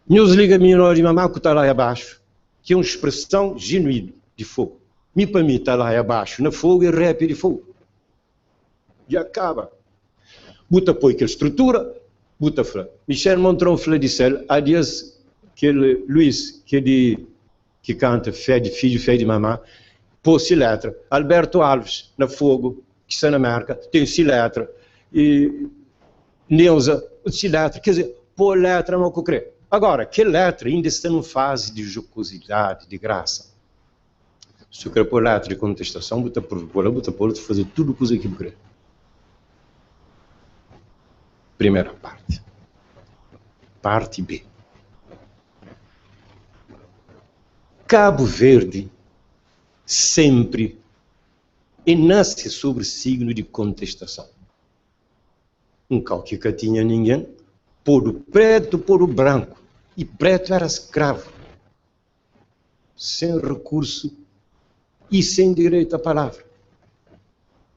Nós ligamos o menor de mamãe que está lá abaixo, que é uma expressão genuína de fogo. Me para mim está lá abaixo, no fogo e rap de fogo. E acaba. Buta põe aquela estrutura, buta fora. Michel Montron falou de céu, há dias aquele Luís, que canta filho de mamãe, pôs-se letra. Alberto Alves, no fogo, que está na marca, tem letra, e Neuza, letra, quer dizer, pôr letra não concreto. Agora, que letra ainda está numa fase de jocosidade, de graça. Se eu quero pôr lá de contestação, vou pôr de fazer tudo o que eu quero. Primeira parte. Parte B. Cabo Verde sempre nasce sobre signo de contestação. Um que tinha ninguém, por o preto, por o branco. E preto era escravo. Sem recurso e sem direito à palavra.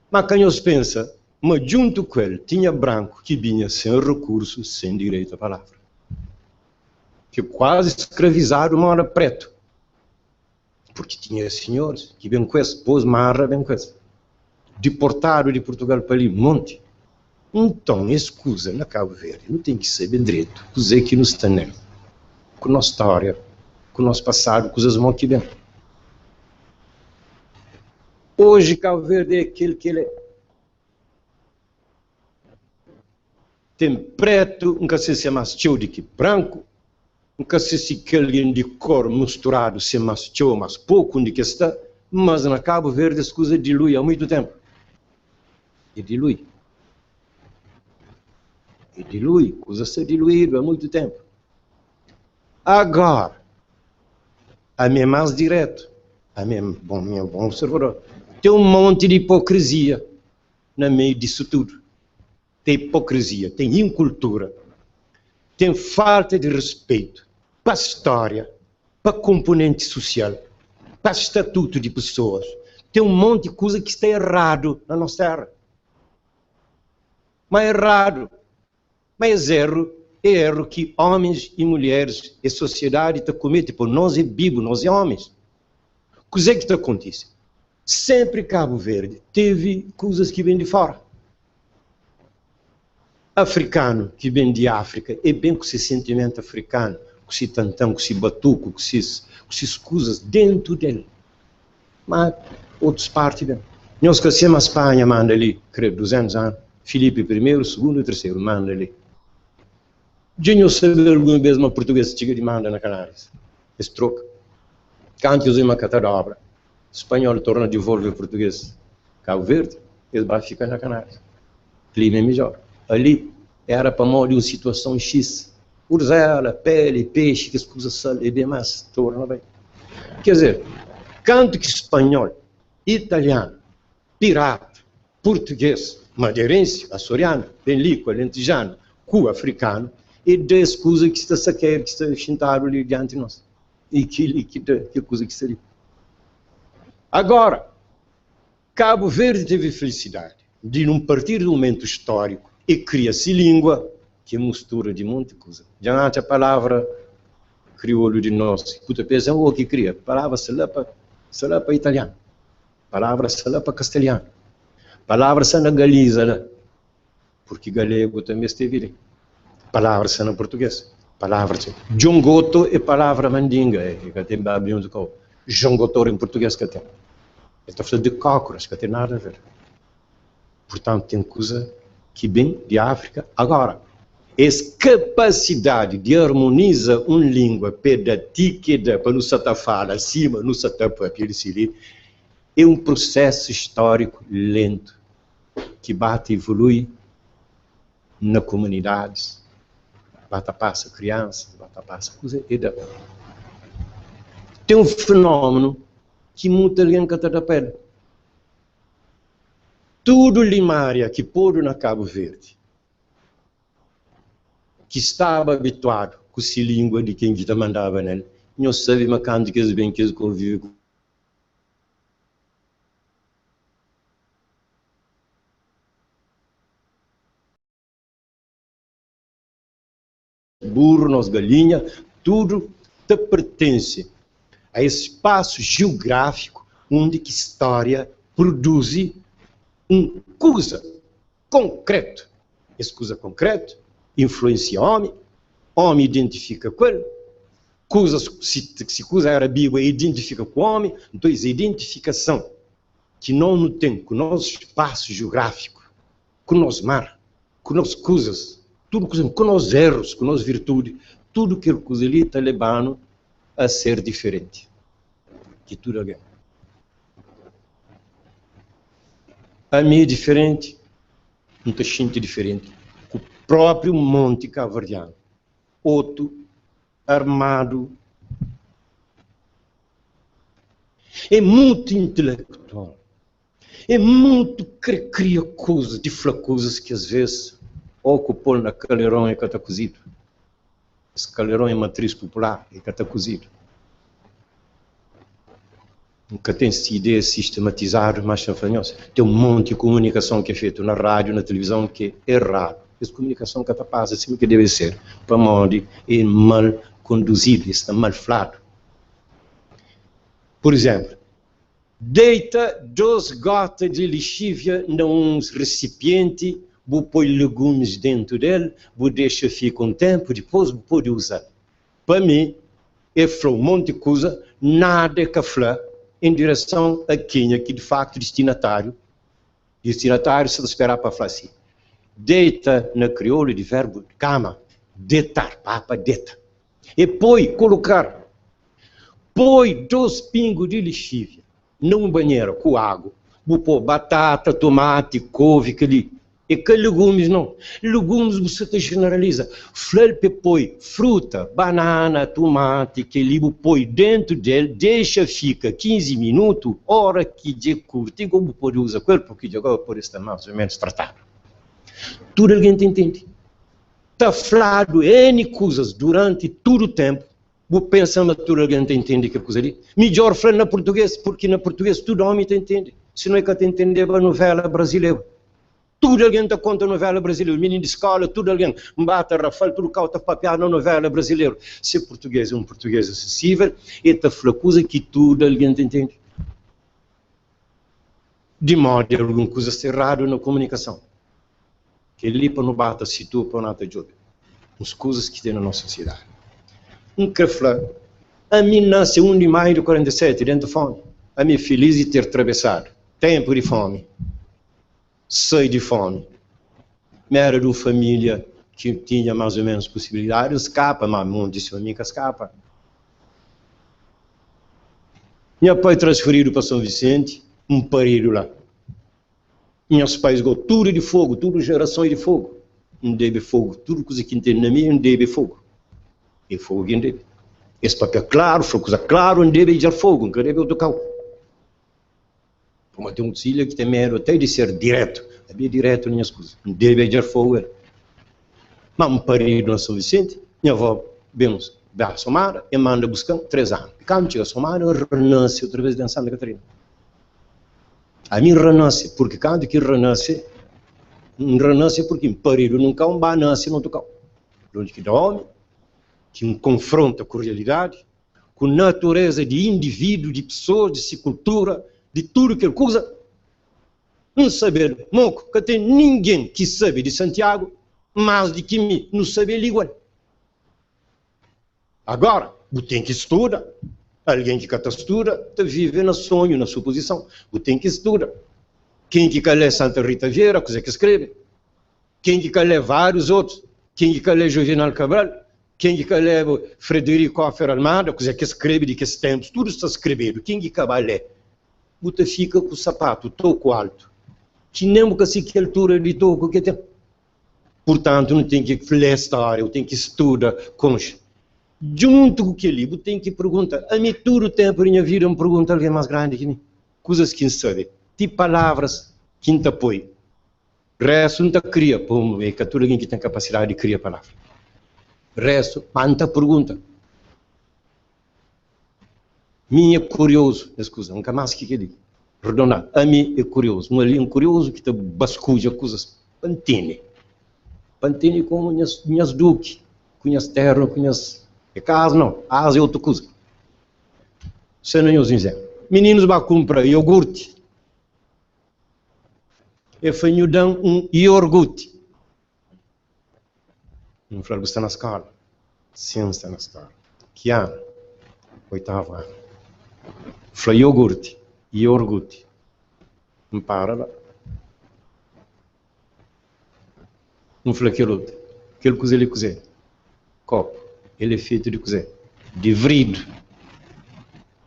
Mas quem os pensa, mas junto com ele tinha branco que vinha sem recurso, sem direito à palavra. Que quase escravizado uma hora preto. Porque tinha senhores que bem com esse, pôs marra bem com esse. Deportado de Portugal para ali, monte. Então, escusa na Cabo Verde, não tem que saber direito, dizer que nos tem com a nossa história, com o nosso passado, com os mãos que vem. Hoje, Cabo Verde é aquele que ele é. Tem preto, nunca sei se é mais teu do que branco, nunca sei se alguém de cor misturado se é mais teu ou mais pouco do que está, mas na Cabo Verde as coisas diluem há muito tempo. E dilui. E dilui, coisas se diluíram há muito tempo. Agora, a mim é mais direto, a mim é bom observador. Tem um monte de hipocrisia no meio disso tudo. Tem hipocrisia, tem incultura, tem falta de respeito para a história, para a componente social, para o estatuto de pessoas. Tem um monte de coisa que está errado na nossa terra. Mas errado, mas é erro que homens e mulheres e sociedade te cometem, por nós é Bíblia, nós é homens. O que é que te acontece? Sempre Cabo Verde teve coisas que vêm de fora. Africano que vem de África, é bem com esse sentimento africano, com esse tantão, com esse batuco, com essas coisas dentro dele. Mas outras partes dele. Nós conhecemos a Espanha, manda ali, creio, 200 anos. Filipe I, segundo e terceiro, manda ali. Já não sabe alguma vez uma portuguesa chega de manda na Canárias. Esse troca. Quando usei uma catada obra, o espanhol torna de devolver o português. Cabo Verde, ele vai ficar na Canárias. Clima é melhor. Ali era para mal de uma situação X. Urzela, pele, peixe, que as coisas são e demais. Torna bem. Quer dizer, canto que espanhol, italiano, pirata, português, madeirense, açoriano, benlico, alentejano, africano, e das coisas que está a querer, que está sentado ali diante de nós. E que coisa que seria. Agora, Cabo Verde teve felicidade de, num partir do momento histórico, e cria-se língua, que é mistura de muita coisa. Já antes a palavra crioulo de nós, puta pensa o que cria, palavra salapa italiano, palavra salapa castelhano, palavra sana galiza, né? Porque galego também esteve ali. Palavra sana português, palavra jongoto é palavra mandinga, que tem babião do cão, jongotor em português que tem. Está falando de cócoras, que tem nada a ver. Portanto, tem coisa que vem de África. Agora, essa capacidade de harmonizar uma língua pedatica para nos atafar acima, nos atafar é um processo histórico lento que bate e evolui na comunidade, bate passa crianças, bate passa coisa. Tem um fenômeno que muita gente está da pele. Tudo limária que pôde na Cabo Verde, que estava habituado com essa língua de quem te mandava nele, não sabe mais quando que eles bem que eles convivem com burro, nós galinha, tudo te pertence a esse espaço geográfico onde que história produz uma coisa concreta. Essa coisa concreta influencia o homem identifica com ele, se coisa era Bíblia identifica com o homem, então essa identificação que não tem com o nosso espaço geográfico, com o nosso mar, com as coisas, tudo com os erros, com as virtudes, tudo que coisa ali está levando a ser diferente. Que tudo alguém. A mim é diferente, muita gente diferente. O próprio Monte Cabo-Verdiano, outro, armado, é muito intelectual, é muito que cria coisas, de coisas que às vezes ocupou na caldeirão e que está cozido. Esse caldeirão é matriz popular e que está cozido. Nunca tem ideia sistematizada, mas chanfanhosa. Tem um monte de comunicação que é feita na rádio, na televisão, que é errado. Essa comunicação que passa assim que deve ser, para onde é mal conduzido, está mal falado. Por exemplo, deita 2 gotas de lixívia num recipiente, vou pôr legumes dentro dele, vou deixar ficar um tempo, depois vou poder usar. Para mim, é um monte de coisa, nada que falar em direção a quem é que de facto destinatário se esperar para falar assim. Deita na crioula de verbo cama, deitar, papa, deita. E colocar 2 pingos de lixívia num banheiro com água, vou pôr batata, tomate, couve, e que legumes não. Legumes você te generaliza. Flor põe fruta, banana, tomate, que ele põe dentro dele, deixa fica 15 minutos, hora que de curte, como pode usar corpo que agora pode estar mais ou menos tratado. Tudo alguém entende. Está falado N coisas durante todo o tempo. Vou pensando que tudo alguém entende que coisa ali. Melhor falar na português, porque na português tudo homem te entende. Se não é que te entender a novela brasileira. Tudo alguém está conta a novela brasileira, menino de escola, tudo alguém bate, Rafael, tudo que está papiado na novela brasileira. Se português é um português acessível, e está falando coisa que tudo alguém entende. De modo que alguma coisa está errada na comunicação. Que ali para não bata se tu para não te ajuda. As coisas que tem na nossa sociedade. Quer falar, a mim nasce 1 de maio de 47, dentro de fome. A mim feliz de ter atravessado tempo de fome. Sei de fome. Era de uma família que tinha mais ou menos possibilidade, escapa, mas mundo disse a mim que escapa. Meu pai transferido para São Vicente, um parido lá. Meus pais gostam tudo de fogo, tudo gerações de fogo. Não deve fogo, tudo coisa que tem na minha, não deve fogo. E fogo quem deve. Esse papel claro, foi coisa claro, não deve ir fogo, não deve outro carro. Como tem um filho que tem medo até de ser direto. É bem direto nas coisas. Não deve ir fogo. Mas um parido na São Vicente, minha avó, vemos, vai a Somara e manda buscar 3 anos. E quando chega a Somara, renasce outra vez de Santa Catarina. A mim renasce, porque quando que renasce porque um parido num cão, nasce no outro cão. Onde que dá homem, que um confronta com a realidade, com a natureza de indivíduo, de pessoa, de cultura, de tudo que ele coisa, não saber, moco, que tem ninguém que sabe de Santiago, mais de que mim, não sabe igual. Agora, você tem que estudar. Alguém que estuda, vive no sonho, na suposição. Você tem que estudar. Quem que quer ler Santa Rita Vieira, coisa que escreve. Quem que quer ler vários outros. Quem que quer ler Juvenal Cabral. Quem que quer ler Frederico Offer Almada, coisa que escreve de que tempos. Tudo está escrevendo. Quem que quer ler? Você fica com o sapato, toco alto. Que nem que se que altura de toco que tem. Portanto, não tem que ler história, eu tenho que estudar concha. Junto com aquele livro, tem que perguntar. A mim, todo o tempo, na minha vida, me pergunta alguém mais grande que mim. Coisas que não sabe. Tipo palavras que não te apoiam. Resto não te cria. Pô, é que todo alguém que tem capacidade de criar palavras. Resto, não te pergunta. Mim é curioso. Escusa, nunca mais que digo. Perdona, a mim é curioso. Uma língua curioso que te basculha coisas. Pantene. Pantene como minhas duques. Conhece terra, conhece... É casa não, asa é outra coisa. Você não é os meninos vão comprar iogurte. E foi dão um iogurte. Não falei, você está na escola. Sim, está na escola. Que ano? 8º ano. Falei, iogurte. Não para lá. Não falei aquilo outro. Aquele coisa ele cozer. Copo. Ele é feito de cozer. De vrido.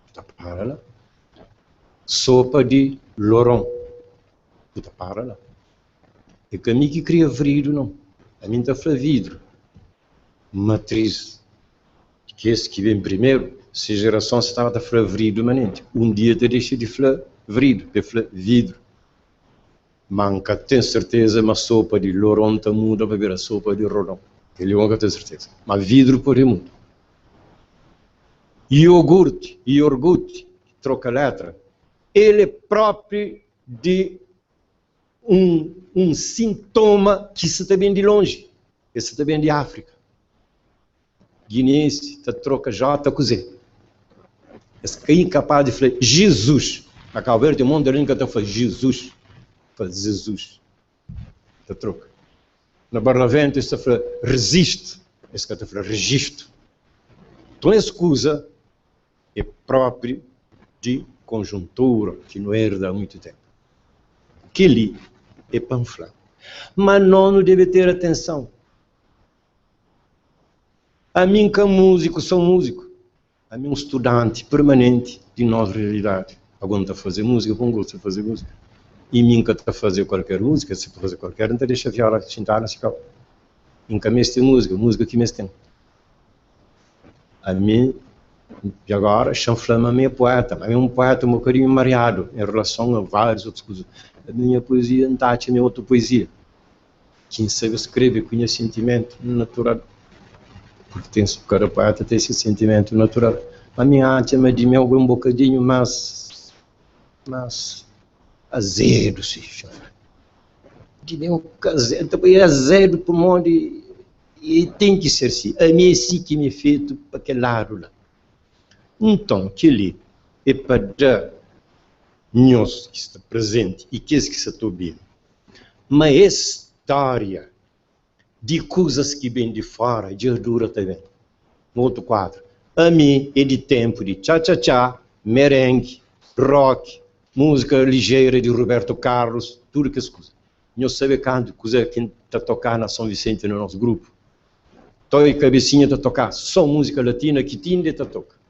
Está para lá. Sopa de loron. puta para lá. É que a mim que queria vidro, não. A mim está a vidro. Matriz. Que esse que vem primeiro, se a geração estava a falar vidro manente. Dia te deixa de falar vidro, de falar vidro. Manca, tem certeza, uma sopa de loronta muda para ver a sopa de rodão. Ele nunca tem certeza. Mas vidro por mundo. Iogurte, troca letra. Ele é próprio de um sintoma que se está bem de longe. Esse está bem de África. Guineense, está troca J com Z. Esse que é incapaz de falar Jesus. Na Cabo Verde, o mundo nunca está falando Jesus. Faz Jesus. Está troca. Na Barlavento, está falando resiste. Esse que está falando registro. Então, essa coisa é próprio de conjuntura, que não herda há muito tempo. Que ali é panfleto. Mas não deve ter atenção. A mim, que músico, sou músico. A mim, um estudante permanente de nossa realidade. Aguenta fazer música, bom gosto de fazer música. E mim, que está a fazer qualquer música, se fazer qualquer, não deixa a viola sentar na escola. Nunca me tem música que me tem. A mim, e agora, chanflama a minha poeta. A minha poeta é um bocadinho mareado em relação a várias outras coisas. A minha poesia não está a minha outra poesia. Quem sabe escrever com esse sentimento natural. Porque cada poeta tem esse sentimento natural. A minha arte é de mim um bocadinho mais azedo, se chama. De mim também é azedo por modo e tem que ser assim. A minha é assim que me é feito para aquele lado lá. Então, aquele é para dar nós que está presente e que está ouvindo. Mas a história de coisas que vêm de fora, de dura também. No outro quadro. A mim é de tempo de tchá-tchá-tchá, merengue, rock, música ligeira de Roberto Carlos, tudo que as coisas. Não sabe quando coisa que está tocando na São Vicente no nosso grupo. Tô e cabecinha está tocar só música latina que tinha de tocar.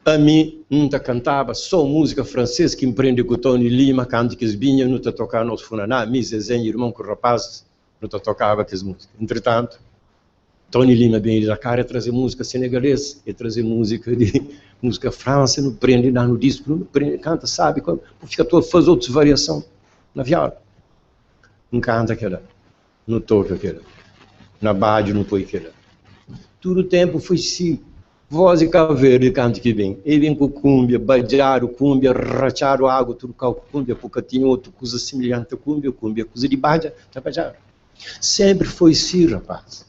A mim não cantava só música francesa que empreende com Tony Lima, quando que as vinhas não tocava nos funaná, mis desenhos, irmão com rapazes, não tocava aquelas músicas. Entretanto, Tony Lima vem da cara trazer música senegalesa, e trazer música de música francesa, não prende lá no disco, não prende, canta, sabe, fica todo faz outras variações na viola. Não canta aquela, não toca aquela, na bade não põe aquela. Todo o tempo foi assim. Voz e Cabo Verde canto que vem. Ele vem com cúmbia, badiar o cúmbia, rachar o água, tudo com cúmbia, porque tinha outra coisa semelhante a cúmbia, coisa de badia, badiar. Sempre foi assim, rapaz.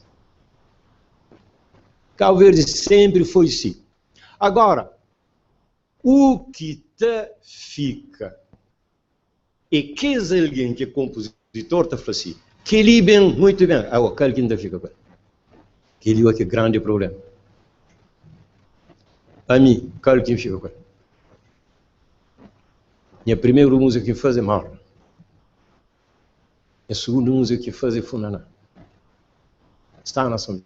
Cabo Verde sempre foi assim. Agora, o que te fica é que alguém que é compositor te fala assim, que ele bem, muito bem, aquele que não fica com ele. Que ele é que é grande problema. A mim, claro que fica com ele. E a primeira música que faz é Marlon. A segunda música que faz é Funaná. Está na São.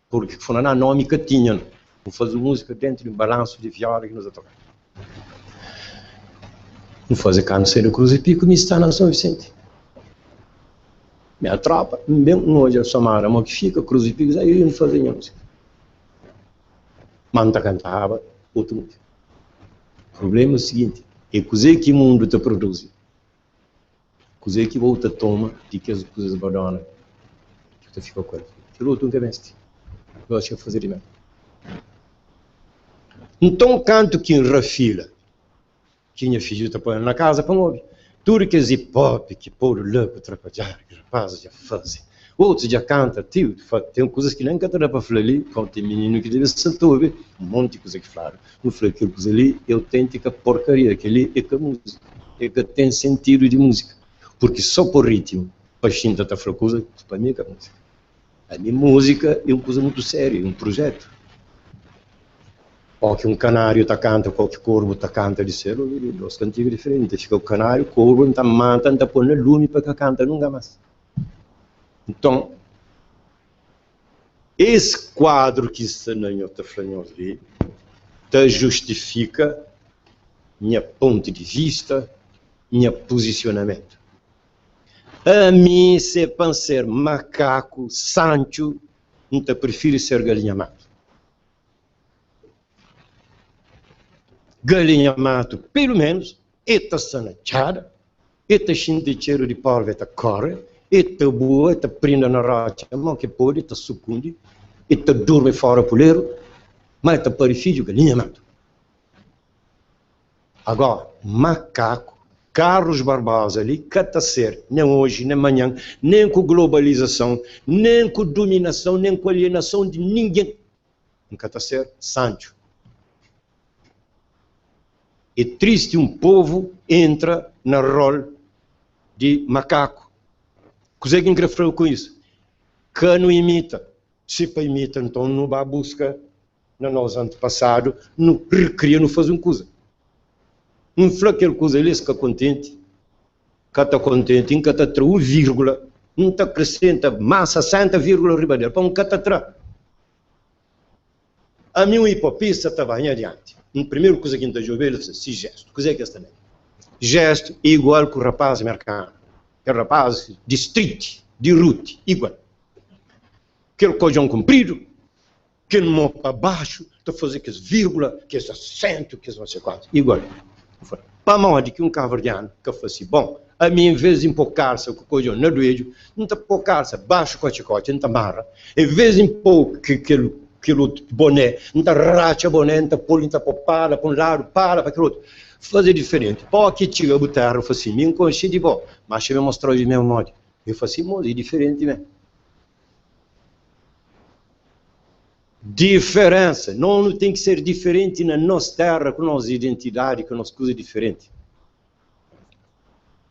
Porque Funaná nome que tinha. Vou fazer música dentro de um balanço de viola que nos a tocar. Não fazer Canseiro Cruz e Pico, me está na São Vicente. Minha tropa, bem hoje a Samara, mas que fica, Cruz e Picos, aí não fazia música. Manta cantava, outra música. O problema é o seguinte, é que o mundo te produz. Coisa que volta toma, de que as coisas badona, que tu fica com ele. Que outro não tem mestre. Eu acho que vou fazer de mesmo. Então, canto que refila, que minha filha está põe na casa para mover. Tudo que é hip hop, que pôr lá para trabalhar, que rapazes já fazem. Outros já cantam, tio, tem coisas que nem cantam para falar ali, quando tem menino que deve sentar, um monte de coisa que falaram. Não falei aquilo coisa ali, é autêntica porcaria, aquele é que a música, é que tem sentido de música. Porque só por ritmo, para xinta tá falando coisa, para mim é que a música. A minha música é uma coisa muito séria, um projeto. Ou que um canário está canta, qualquer corvo está canta, disseram, dois cantigos diferentes. Fica o canário, o corvo, está mata, está pondo lume para que canta nunca mais. Então, esse quadro que está na outra franja ali, te justifica meu ponto de vista, meu posicionamento. A mim, se para ser macaco, Sancho, não te prefiro ser galinha mato. Galinha mato, pelo menos, eta sanachada, eta chintecheiro de porva, eta corre, eta boa, eta prenda na rocha, mas que pode, eta sucunde, eta dorme fora puleiro, mas eta parefídio, galinha mato. Agora, macaco, Carlos Barbosa ali, cata ser, nem hoje, nem amanhã, nem com globalização, nem com dominação, nem com alienação de ninguém. Não cata ser Sancho. É triste um povo entra na rol de macaco. Consegue engrafar com isso? Que não imita. Se para imita, então não vai buscar no nosso antepassado, não recria, não faz uma coisa. Não fala aquela coisa, ele fica contente, que está contente, em que está 1, vírgula, não está acrescenta massa, 60 vírgula ribadeira, para um catatra. A minha hipopista estava em adiante. A primeira coisa que a gente jovem, ele disse, gesto. Coisa é que esta gesto é igual que o rapaz americano, que é o rapaz de street, de route, igual. Aquele cojão comprido, que não mão para baixo, está fazendo que vírgula, que acento, que não sei quanto, igual. Para modo que um caverdiano que fosse bom, a mim, em vez de empocar-se com o cojão na doelho, não está empocar-se baixo com a chicote, não está barra. Em vez de empolcar aquele outro boné, não está racha boné, não está pôr, não está para um lado, para aquele outro. Fazer diferente. Pô, que tira a botar, eu falei assim, me enconchei de bom, mas eu me mostrou de mesmo modo. Eu falei assim, modo, é diferente mesmo. Diferença. Não tem que ser diferente na nossa terra, com nossa identidade, com nossa coisa diferente.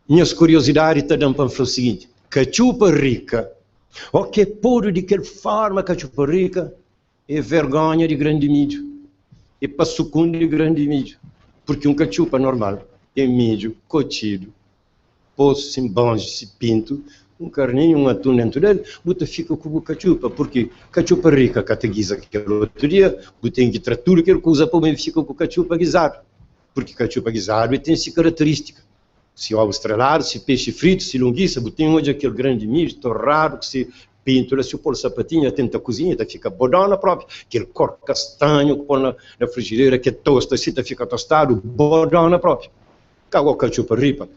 Minhas curiosidades estão dando para falar o seguinte, cachupa rica, o que pode de que forma cachupa rica, é vergonha de grande mídia, é para sucundo de grande mídia, porque um cachupa normal é mídio, cotido, poço, se banjo, se pinto, um carninho, um atum dentro dele, você fica com o cachupa, porque cachupa rica, catequiza aquele outro dia, você tem que tratar tudo aquilo que usa para mim, fica com o cachupa guisado, porque cachupa guisado tem essa característica. Se ovo estrelado, se peixe frito, se linguiça, você tem hoje aquele grande mídio, torrado, que se pintura, se pôr sapatinha, tenta cozinha, fica bodona própria, aquele cor castanho que põe na frigideira, que tosta, se fica tostado, bodona própria. Cagou cachupa ripa,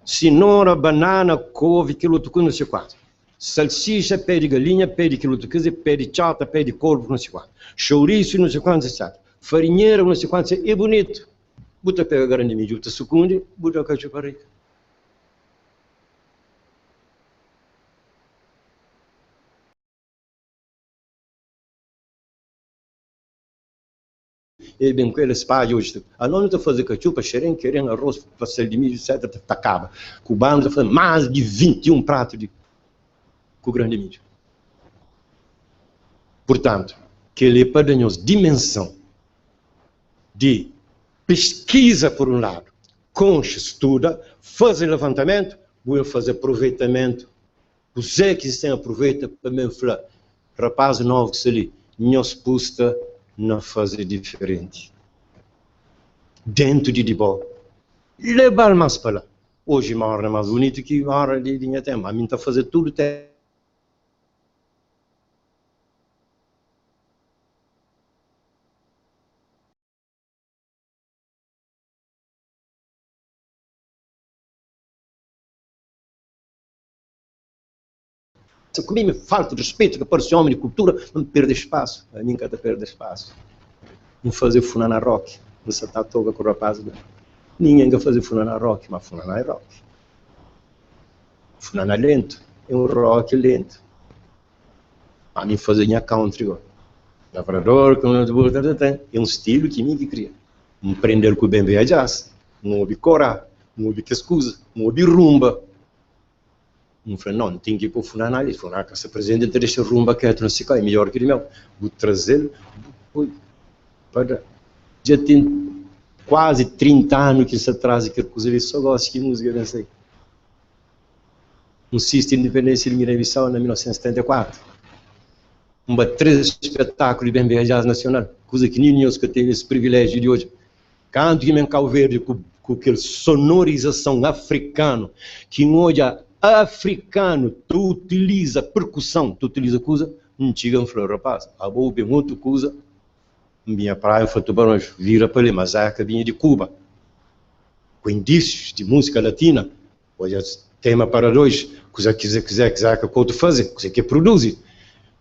cenoura, banana, couve, aquilo outro coisa, não sei quanto. Salsicha, pé de galinha, pé de aquilo outro coisa, pé de chata, pé de corvo, não sei quanto. Chouriço, não sei quanto, etc. Farinheira, não sei quanto, é bonito. Bota pega grande mídia, bota sucunde, bota cachupa rica. E bem, com ele espalha hoje. A nós não está fazendo cachupa, xerém, querendo arroz, pastel de milho, etc. Acaba. Cubano está fazendo mais de 21 pratos com grande mídia. Portanto, que ele para nós dimensão de pesquisa por um lado, concha, estuda, faz levantamento, vou fazer aproveitamento. Os é que têm aproveita para me falar, rapaz novo que se ali, nós pusta não fazer diferente. Dentro de debol, levar mais para lá. Hoje uma hora mais bonita que uma hora de dinheiro tem, mas a mim está a fazer tudo até. Se comigo me falta de respeito, que parece homem de cultura, não perde espaço. A mim cada perde espaço. Não fazer funana rock. Você está toga com o rapaz. Ninguém quer fazer funana rock, mas funana é rock. Funana lento. É um rock lento. A mim fazer minha country. Lavrador, é um estilo que me cria. Um prender com o bem veia jazz. Um ouve corá. Um ouve que escusa. Um ouve rumba. Um falei, não tem que ir para o funana ali. Funana que se apresenta entre este rumba que não se cai. Melhor que ele mesmo. Vou trazê-lo. Já tem quase 30 anos que se traz aquele coisa, ele só gosta de música dessa aí. Um cisto de independência de Guiné-Bissau em 1974. três espetáculos bem viajados nacional, coisa que nem nós que temos esse privilégio de hoje. Canto que em Cabo Verde com aquela sonorização africana, que hoje africano, tu utiliza percussão, tu utiliza coisa, não chega a falar, rapaz, a boa bem outra coisa, minha praia foi tubarões, vira para ali, mas é que vinha de Cuba, com indícios de música latina, hoje é tema para dois, coisa que quiser que pode fazer, coisa que produz,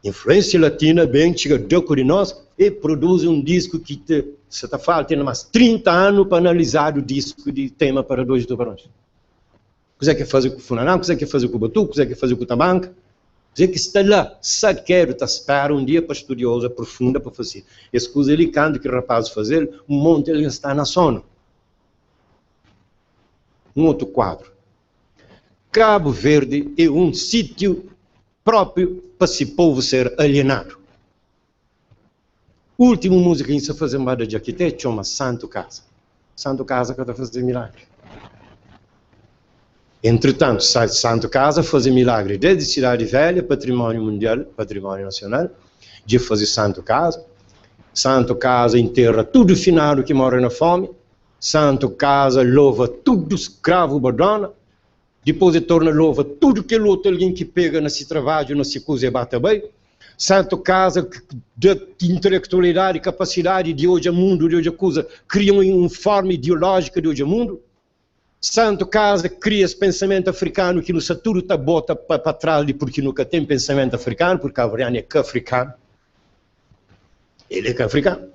influência latina bem chega dentro de nós e produz um disco que te, se está faltando mais 30 anos para analisar o disco de tema para dois tubarões. Coisa que fazer com o Funanã, coisa que fazer com o Batu, coisa que fazer com o Tabanca, coisa que está lá, sabe quero, está espera um dia para estudiosa, profunda para fazer. Essa coisa ele canta que o rapaz fazer, um monte ele está na zona. Um outro quadro. Cabo Verde é um sítio próprio para esse povo ser alienado. O último música que a gente fazer mais de aqui chama Santo Casa. Santo Casa que está fazendo milagre. Entretanto, sai de Santo Casa fazer milagre desde Cidade Velha, patrimônio mundial, patrimônio nacional, de fazer Santo Casa. Santo Casa enterra tudo finado que mora na fome. Santo Casa louva tudo escravo badana. Depois ele torna louva tudo que outro alguém que pega nesse trabalho, nesse coisa e bate bem. Santo Casa de intelectualidade e capacidade de hoje a mundo, de hoje a coisa, cria uma forma ideológica de hoje a mundo. Santo Casa cria esse pensamento africano que no Saturo está bota para trás porque nunca tem pensamento africano, porque a Avriano é africano. Ele é africano.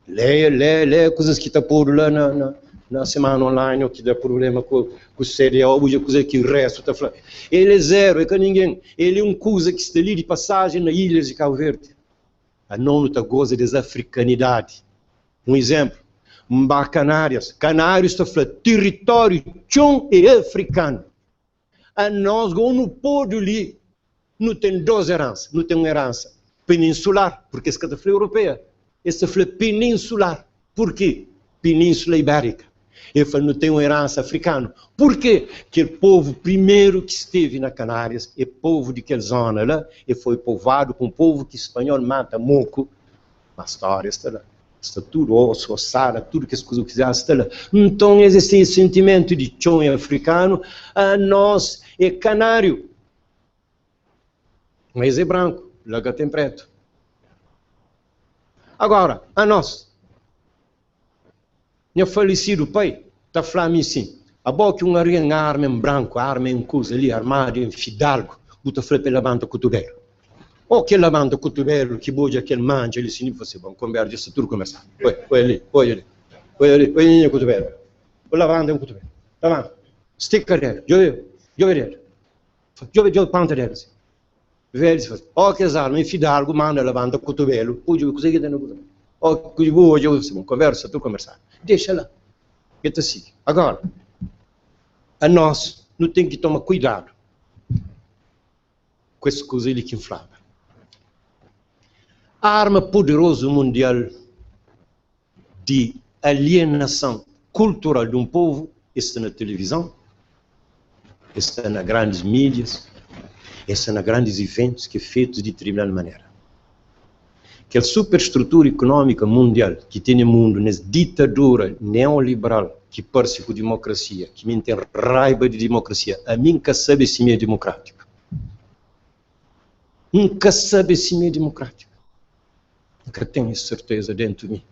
Leia coisas que está por lá na semana online, ou que dá problema com o cereal, ou coisa que o resto está falando. Ele é zero, é que ninguém. Ele é uma coisa que está ali de passagem nas ilhas de Cabo Verde. A não está goza de africanidade. Um exemplo. Canárias. Canários está falando território tchon e africano. A nós, no pódio ali, não tem duas heranças. Não tem uma herança peninsular, porque esse é europeia. Esse é peninsular. Por quê? Península Ibérica. Ele não tem uma herança africana. Por quê? Que o povo primeiro que esteve na Canárias é povo daquela zona lá, e foi povoado com um povo que espanhol mata moco. A história está lá. Está tudo osso, ossada, tudo que as coisas quiserem está lá. Então existe esse sentimento de chão africano, a nós é canário. Mas é branco, logo tem preto. Agora, a nós, meu falecido pai, está falando assim, a boca um arma em branco, arma em coisa ali, armado em fidalgo, bota flor pela banda cotovelo. Ou aquela banda cotovelo que boja aquele mancha, ele se você bom, converge isso tudo começar. Olha ali, cotovelo. Olha banda um cotovelo. Tá bom. Sticker dele, eu panta dele. Velho, se faz. Ou que as armas em fidalgo, manda a banda cotovelo, hoje eu consegui ter no cotovelo. Ou que hoje eu se bom, conversa, tu conversar. Deixa lá. Que tá assim. Agora, a nós não tem que tomar cuidado com essa coisa ali que inflama. A arma poderosa mundial de alienação cultural de um povo está na televisão, está nas grandes mídias, está nas grandes eventos que é feito de determinada maneira. Que a superestrutura econômica mundial que tem no mundo, nessa ditadura neoliberal que parece com democracia, que me tem raiva de democracia, a mim nunca sabe se é democrático. Nunca sabe se é democrático. Nunca tenho certeza dentro de mim.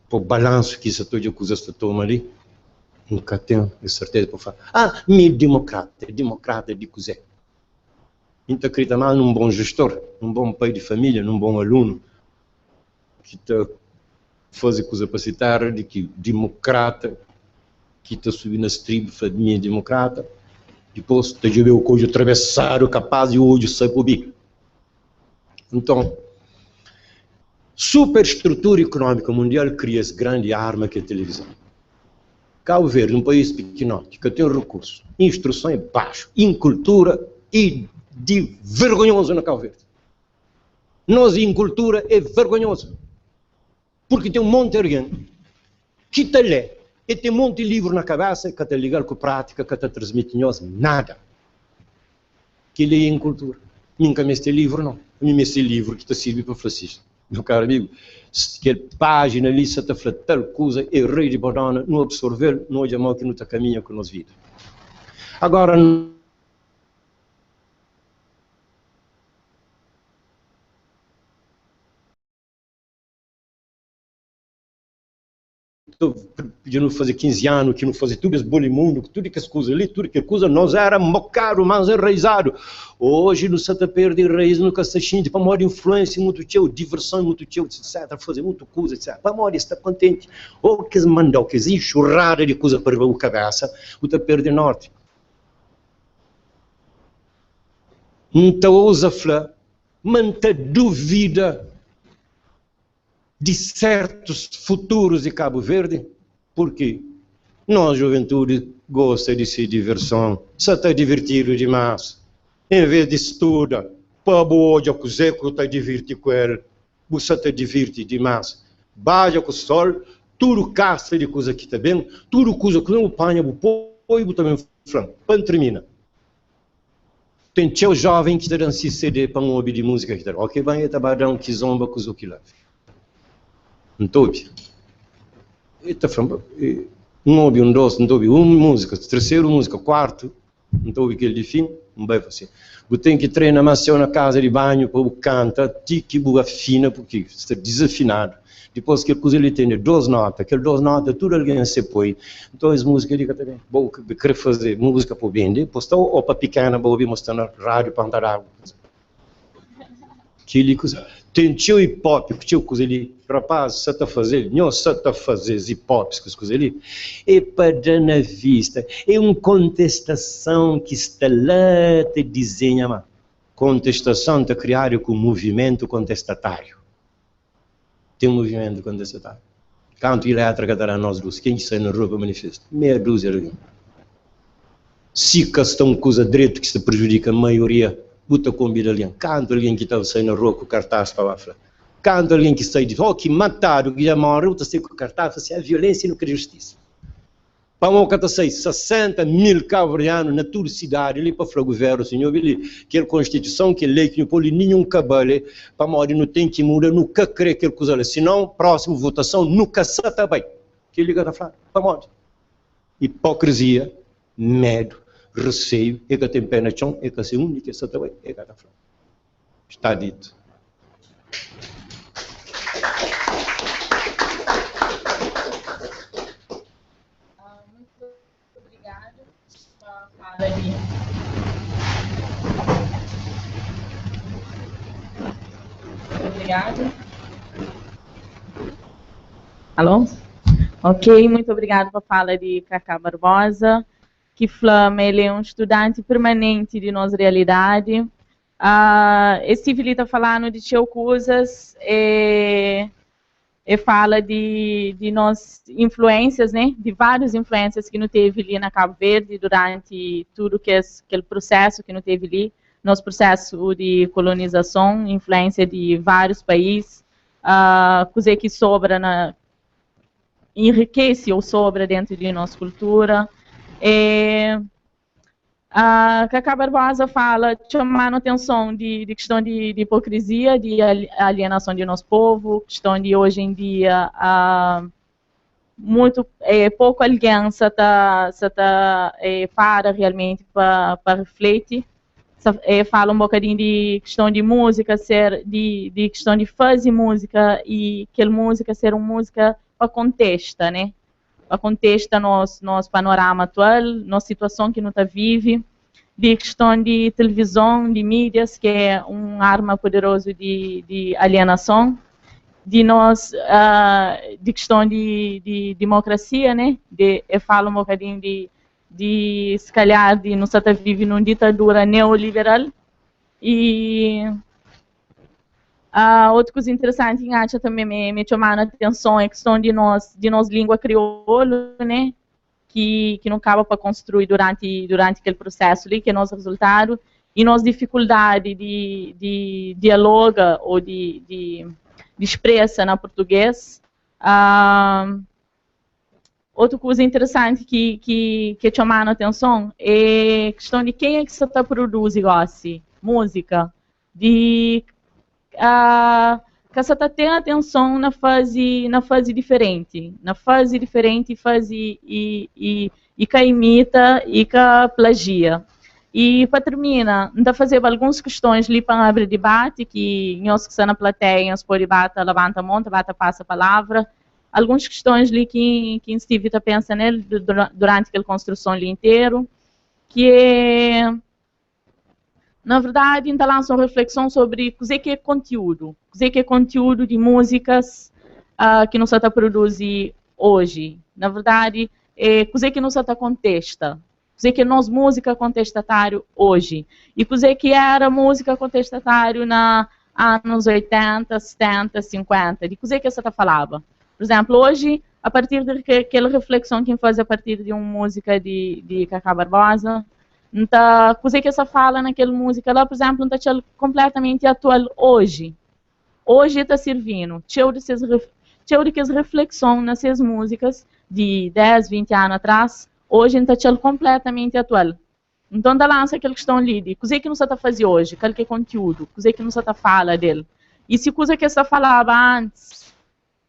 Por balanço que isso toda coisa se toma ali, nunca tenho certeza para falar. Me democrata de coisa. Então acredita mal num bom gestor, num bom pai de família, num bom aluno, que está fazendo coisa para citar, de que democrata, que está subindo as tribos, fala de mim é democrata, depois está de ver o coisa atravessado, capaz de hoje sair por bico. Então, superestrutura econômica mundial cria essa grande arma que é a televisão. Cabo Verde, um país pequenote, que tem recursos, instrução é baixo, incultura e de vergonhoso na Cabo Verde. Nós, em cultura, é vergonhoso. Porque tem um monte de alguém que está lê, e tem um monte de livro na cabeça, que está ligado com a prática, que está transmitindo nada. Que lê em cultura. Nunca me este livro, não. A mim este livro que está servindo para fascista. Meu caro amigo, aquela página ali, se está falando tal coisa, é rei de banana, não absorver, não é mal que não está caminhando com a nossa vida. Agora, de não fazer 15 anos, que não fazer tudo esse bolimundo, tudo que as coisas ali, tudo que as coisas, nós era mocaro, mas enraizado. Hoje, no Santa Perde raiz, no Castachinho, para maior influência, muito teu, diversão, muito teu, etc., fazer muita coisa, etc. Para maior está contente. Ou que mandou, que enxurrada de coisa para a cabeça, o Santa Perde Norte. Então, ousa falar, manta dúvida de certos futuros de Cabo Verde, porque nós, juventude, gosta de se diversão, só está divertido demais. Em vez de estudar, para boa, que o Zeco está divertido com ele, você está divertido demais. Baja com o sol, tudo casta de coisa que está bem, tudo coisa que não apanha, o povo também falando. Para terminar. Tem teu jovem que está dando CD para um ouvir de música que está. Ok, vai estar dando que zomba com o que leva. Então, está falando, um, dois, uma música, terceira música, quarto, então aquele de fim, não vai fazer. Você tem que treinar mais na casa de banho para o canta, tique, boa fina, porque está desafinado. Depois que ele tem duas notas, aquelas duas notas, tudo alguém se põe. Então as músicas, ele também, vou querer fazer música para vender, depois ou para pequena, vou ouvir mostrando rádio para andar água. Que coisa. Tem tio hip hop, tio coisa ali, rapaz, você está fazendo, não você está fazendo hip hop, coisa ali, é para dar na vista, é uma contestação que está lá, te desenha, mas contestação está criada com movimento contestatário. Tem um movimento contestatário. Canto elétrica dará nós dois, quem sai na rua para manifestar? Meia dúzia de se estão coisa direito que se prejudica a maioria, buta convida alguém, canto alguém que está saindo na rua com cartaz para lá, canto alguém que sai de que mataram, que já morreu, está saindo com cartaz, assim, a violência e não quer justiça. Para uma cata sei 60 mil cabo-verdianos na tua cidade, ali para o governo, senhor, que a Constituição, que a lei, que não pode nenhum cabale, para morrer não tem que mudar, nunca crê que coisa ali, senão, próxima votação, nunca se está bem. Que liga a falar, para morrer. Hipocrisia, medo, receio, é que tem pena de chão, é que se une, que se está bem, é que está falando. Está dito. Obrigado. Alô? Ok, muito obrigado pela fala de Cacá Barbosa, que Flama, ele é um estudante permanente de nossa realidade. Esse ele está falando de teu coisas, fala de nós influências, né? De várias influências que não teve ali na Cabo Verde durante tudo que aquele processo que não teve ali, nosso processo de colonização, influência de vários países, coisa que sobra enriquece ou sobra dentro de nossa cultura. A Cacá Barbosa fala, chamando atenção de questão de hipocrisia, de alienação de nosso povo, questão de hoje em dia muito pouco alguém se para realmente para refletir. Fala um bocadinho de questão de música, de questão de fazer música e aquela música ser uma música para contexta, né? Para contexta nosso panorama atual, nossa situação que não está vive, de questão de televisão, de mídias, que é uma arma poderosa de alienação, de questão de democracia, né? Fala um bocadinho de se calhar, de nós está vivendo numa ditadura neoliberal. E outra coisa interessante que acho também me chamando a atenção é a questão de nós língua crioula, né? Que não acaba para construir durante aquele processo ali, que é nosso resultado, e nossa dificuldade de dialogar ou de expressa na português. Outra coisa interessante que chamando a atenção é a questão de quem é que se está produzindo música. de que você tem atenção na fase diferente, e que imita e que plagia. E para terminar, ainda fazer algumas questões ali para abrir debate, que nós que estão na plateia, nós podemos debater, levanta a mão, passa a palavra. Algumas questões ali que Steve está pensando nele durante aquela construção ali inteiro, que é, na verdade, ainda lança uma reflexão sobre o que é conteúdo, de músicas que nós está produzindo hoje. Na verdade, o que nós está contesta. Que nós música contestatário hoje. E que era música contestatário na anos 80, 70, 50. De que você está falava. Por exemplo, hoje, a partir daquela reflexão que faz a partir de uma música de Cacá Barbosa, então, que você fala naquela música lá, por exemplo, não está completamente atual hoje. Hoje está servindo. Cheio de reflexão nessas músicas de 10, 20 anos atrás, hoje está completamente atual. Então, da lança aquela questão ali de o que não está fazendo hoje, qual que é conteúdo, o que não está fala dele. E se coisa que você falava antes,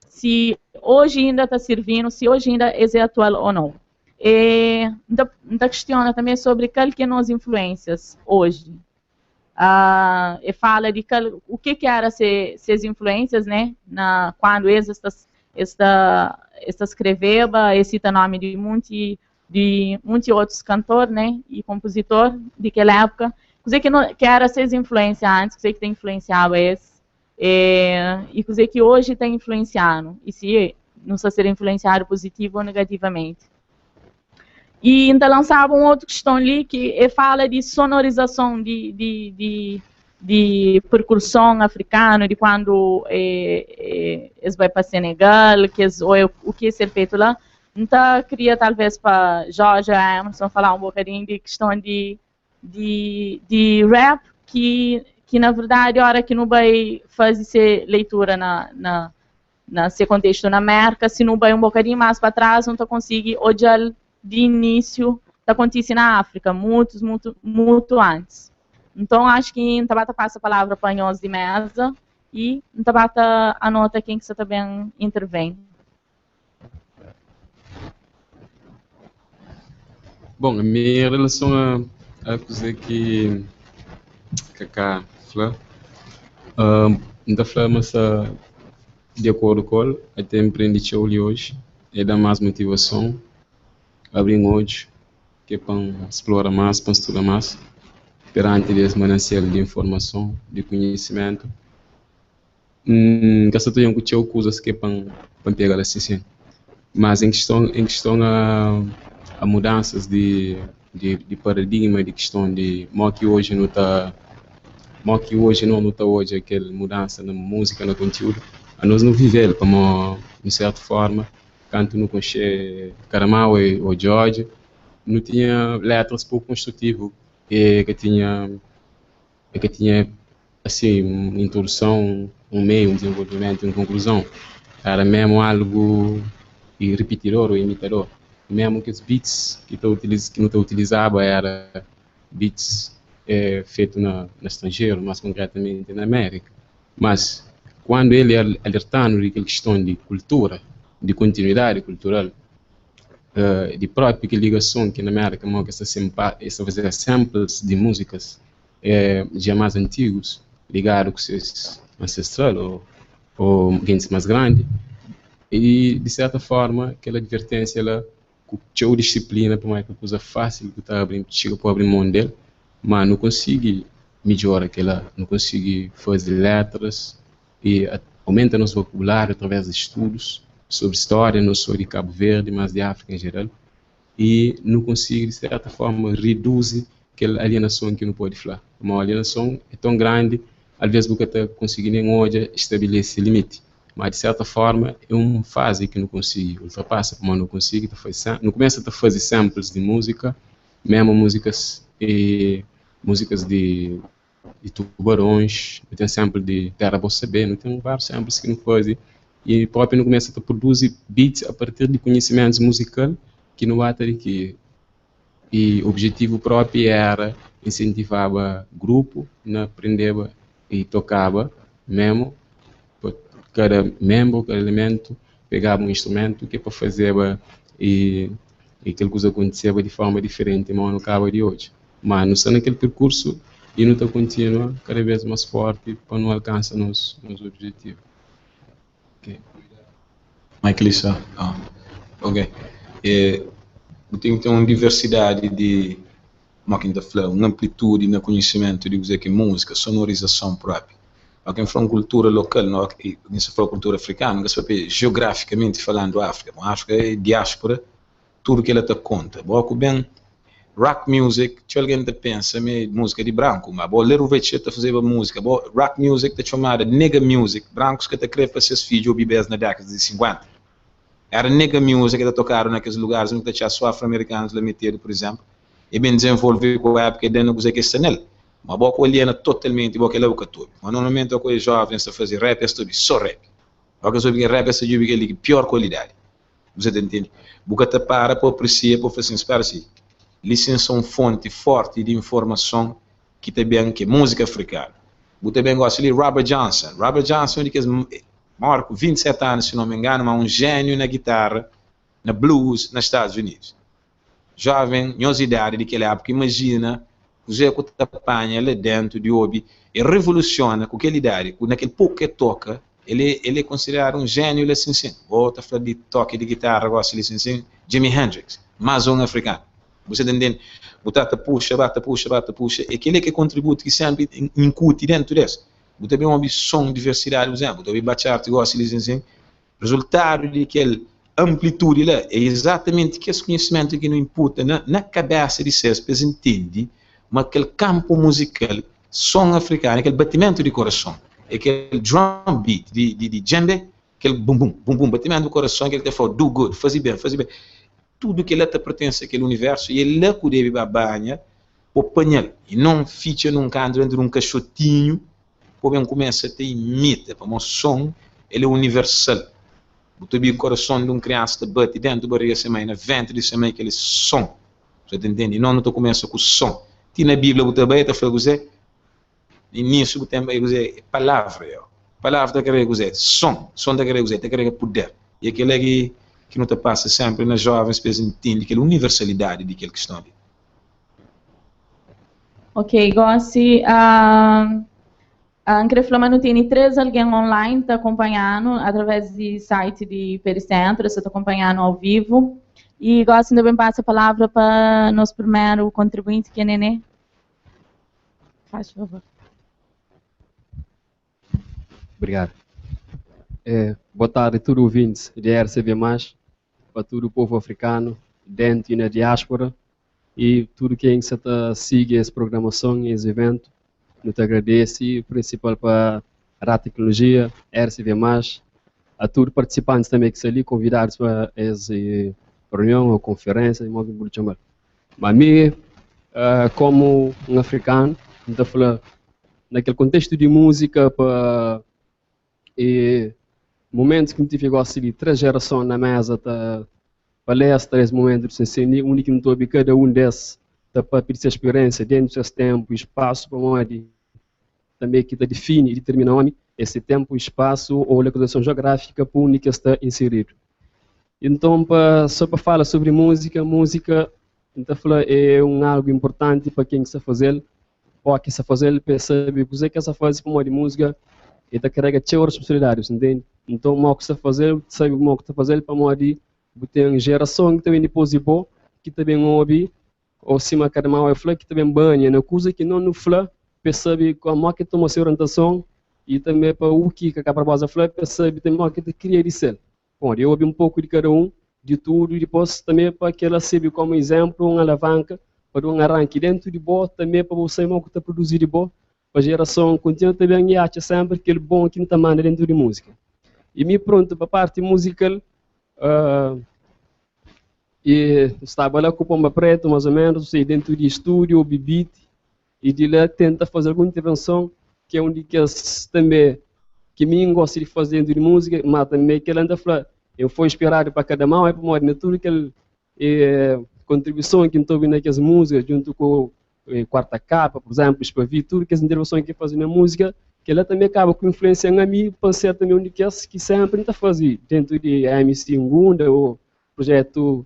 se hoje ainda está servindo, se hoje ainda é atual ou não. E ainda questiona também sobre qual que são as influências hoje. E fala de o que eram essas influências, né? Quando esta escreveva, e cita nome de muitos outros cantores, né, e compositor daquela época, que era essas influências antes, que tem influenciado esse, e que hoje está influenciando, e se não está sendo influenciado positivo ou negativamente. E ainda lançava uma outra questão ali, que fala de sonorização de percussão africana, de quando eles vão para Senegal, o que é ser feito lá. Então, queria talvez para Jorge Emerson falar um bocadinho de questão de rap, que na verdade, a hora que não vai fazer leitura nesse contexto na América, se não vai um bocadinho mais para trás, não consegue olhar de início da acontece na África, muito antes. Então, acho que Tabata passa a palavra para nós de mesa e Tabata anota quem que você também intervém. Bom, a minha relação a coisa que Cacá falou, ainda falamos de acordo com ele, até empreender hoje, é dar mais motivação, abrir olhos, que é para explorar mais, para estudar mais, perante esse manancial de informação, de conhecimento. Que só tenho que coisas que é para pegar assim. Mas em questão a mudanças de paradigma, de questão de que hoje não está hoje aquela mudança na música, no conteúdo, a nós não vivemos como de certa forma, quando não conhece Caramau ou George, não tinha letras pouco construtivas que tinha assim uma introdução, um meio, um desenvolvimento, uma conclusão. Era mesmo algo repetidor ou imitador. Mesmo que os beats que não está utilizava era beats feitos no estrangeiro, mais concretamente na América. Mas quando ele alertando de questão de cultura, de continuidade cultural, de própria ligação que na América essa fazer samples de músicas já mais antigos, ligados com seus ancestrais ou gente mais grande, e de certa forma aquela advertência ela tinha disciplina para uma coisa fácil que está chega para abrir mão dele, mas não consegue melhorar aquela, não consegue fazer letras e aumenta nosso vocabulário através de estudos sobre história, não só de Cabo Verde, mas de África em geral, e não consegue de certa forma reduzir aquela alienação que não pode falar. Uma alienação é tão grande, às vezes você está conseguindo em hoje estabelecer limite. Mas de certa forma é uma fase que não consigo ultrapassa, como não consigo, não começa a fazer samples de música, mesmo músicas de tubarões, não tem sample de Terra Bossa B, não tem vários samples que não fazem, e próprio não começa a produzir beats a partir de conhecimentos musicais que não bate aqui. E o objetivo próprio era incentivar o grupo a aprender e tocava mesmo, cada membro, cada elemento pegava um instrumento que para fazer e aquela coisa acontecia de forma diferente, mas não acaba de hoje. Mas não está naquele percurso e não está continua cada vez mais forte para não alcançar nos objetivos. Okay. Mike Lissa, ok. Tem que ter uma diversidade de máquina flow, uma amplitude no conhecimento de dizer que música, sonorização própria. Aqui em cultura local, não se fala cultura africana, mas geograficamente falando África, a África é diáspora, tudo que ela te conta. Boa bem, rock music, se alguém te pensa, música de branco, mas boa ler o veio te fazer música, boa rock music te chamada nega music, brancos que te creem para seus filhos ou bebês na década de 50. Era nega music que te tocaram naqueles lugares onde tinha só afro-americanos lá metido, por exemplo, e bem desenvolvido com a época dentro do que é nele. Mas boa aliena totalmente boa que ela boca tudo. Mas normalmente o jovens a fazer rap é tudo só rap. O que eu que rap é tudo que pior qualidade. Você entende? Boca te para apreciar, para fazer espera assim. Licença uma fonte forte de informação que também que música africana. Você também gosta de Robert Johnson. Robert Johnson que é maior com 27 anos, se não me engano, mas um gênio na guitarra, na blues, nos Estados Unidos. Jovem, nós idade daquela época, imagina o Zé que apanha lá dentro de Obi e revoluciona com aquela idade, com naquele pouco que toca, ele é considerado um gênio, ele assim, outra falando de toque de guitarra, gosta de assim, Jimi Hendrix, mais um africano. Você entende? Bota puxa, e aquele que contribui que sempre incute dentro desse. Você tem uma som diversidade, por exemplo, você bate arte, gosta de assim, resultado de aquele amplitude lá é exatamente que esse conhecimento que não imputa na cabeça de vocês, para entender, mas aquele campo musical, som africano, aquele batimento de coração, aquele drum beat de djembe, aquele bum bum, bum bum, batimento do coração, aquele que fala do good, fazer bem, tudo que ele te pertence àquele universo, e ele lá que deve babanha, o panel, e não ficha num canto dentro de um caixotinho, o bem começa a ter imita, para um som, ele é universal. O coração de uma criança bate dentro do barriga semana, ventre de semana, aquele som. Você entende? Não estou começando com o som. Tem na Bíblia, você vai estar falando, início do tempo, palavra. Palavra da querer dizer, som da querer dizer, da querer poder. E aquele que não te passa sempre nas jovens, para entender aquela universalidade daquela questão ali. Ok, Gossi. Anche Flamano tem 3 alguém online está acompanhando através do site de Pericentro, está acompanhando ao vivo. E gosto de passar a palavra para nosso primeiro contribuinte, que é Nenê. Faz favor. Obrigado. Boa tarde a todos os ouvintes de RCV+, para todo o povo africano, dentro e na diáspora, e tudo quem siga essa programação e esse evento. Eu te agradeço, principal para a Tecnologia, RCV+, a todos os participantes também que estão ali, convidados para essa reunião ou conferência, de modo que chamar. Mas mim, como um africano, estou falando naquele contexto de música, para momentos que me tive gosto de 3 gerações na mesa, para ler esses 3 momentos, o único que não estou a cada um desses, para pedir essa experiência dentro desse tempo e espaço, para onde também que define e determina esse tempo, espaço ou localização geográfica para onde que está inserido. Então, só para falar sobre música, então, é algo importante para quem está fazendo, ou quem está fazendo, percebe que quem está fazendo como de música, ele carrega de responsabilidades, entende? Então, o que está fazendo, sabe o que está fazendo, para onde tem geração que também depois de boa, que também ouve, ou cima cada mal é flá que também banha, na coisa que não no flá percebe como é que toma essa orientação e também para o que acaba a flá percebe também que te cria de ser. Bom, eu ouvi um pouco de cada um, de tudo, e depois também para que ela serve como exemplo, uma alavanca para um arranque dentro de boa, também para você que está produzindo de boa, para a geração contínua também e acha sempre aquele bom que não está mandando dentro de música. E me pronto para a parte musical. E estava lá com o Pomba Preto, mais ou menos, dentro de estúdio, bibite, e de lá tenta fazer alguma intervenção, que é onde que também, que mim gosta de fazer dentro de música, mas também que ele anda falando, eu fui inspirado para cada mão, é para morrer, tudo aquela contribuição que estou vendo naquelas músicas, junto com Quarta Capa, por exemplo, para ver tudo que as intervenções que fazem na música, que ela também acaba com influência em mim, pensar também onde que sempre está fazendo, dentro de MC Ngunda, ou projeto,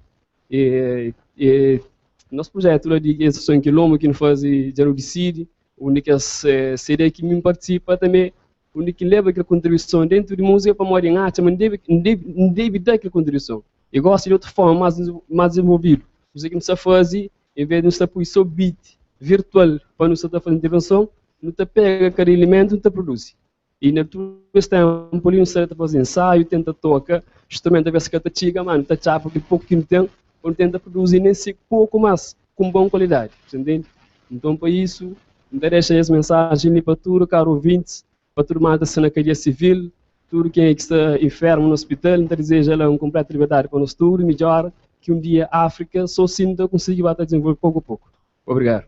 nosso projeto lá de Estação Quilombo, que não faz Jarudicide, onde que as CD que me participa também, onde que leva aquela contribuição dentro de música para morar em arte, mas não deve dar aquela contribuição. Eu gosto de outra forma mais desenvolvida. Você que não está fazendo, em vez de não estar por isso beat virtual para não estar fazendo intervenção, não está pega aquele elemento, não está produz. E na tua tempo ali não está fazendo ensaio, tenta tocar, instrumento a ver se que está chega, mano, está chapa que pouco que não tem, ou tenta produzir nesse pouco mais, com boa qualidade, você entende? Então para isso, não deixa essa mensagem ali para tudo, caro ouvintes, para todo mundo que está na cadeia civil, tudo quem é que está enfermo no hospital, então deseja ela uma completa liberdade para nós tudo, melhor que um dia a África só sinta conseguir desenvolver pouco a pouco. Obrigado.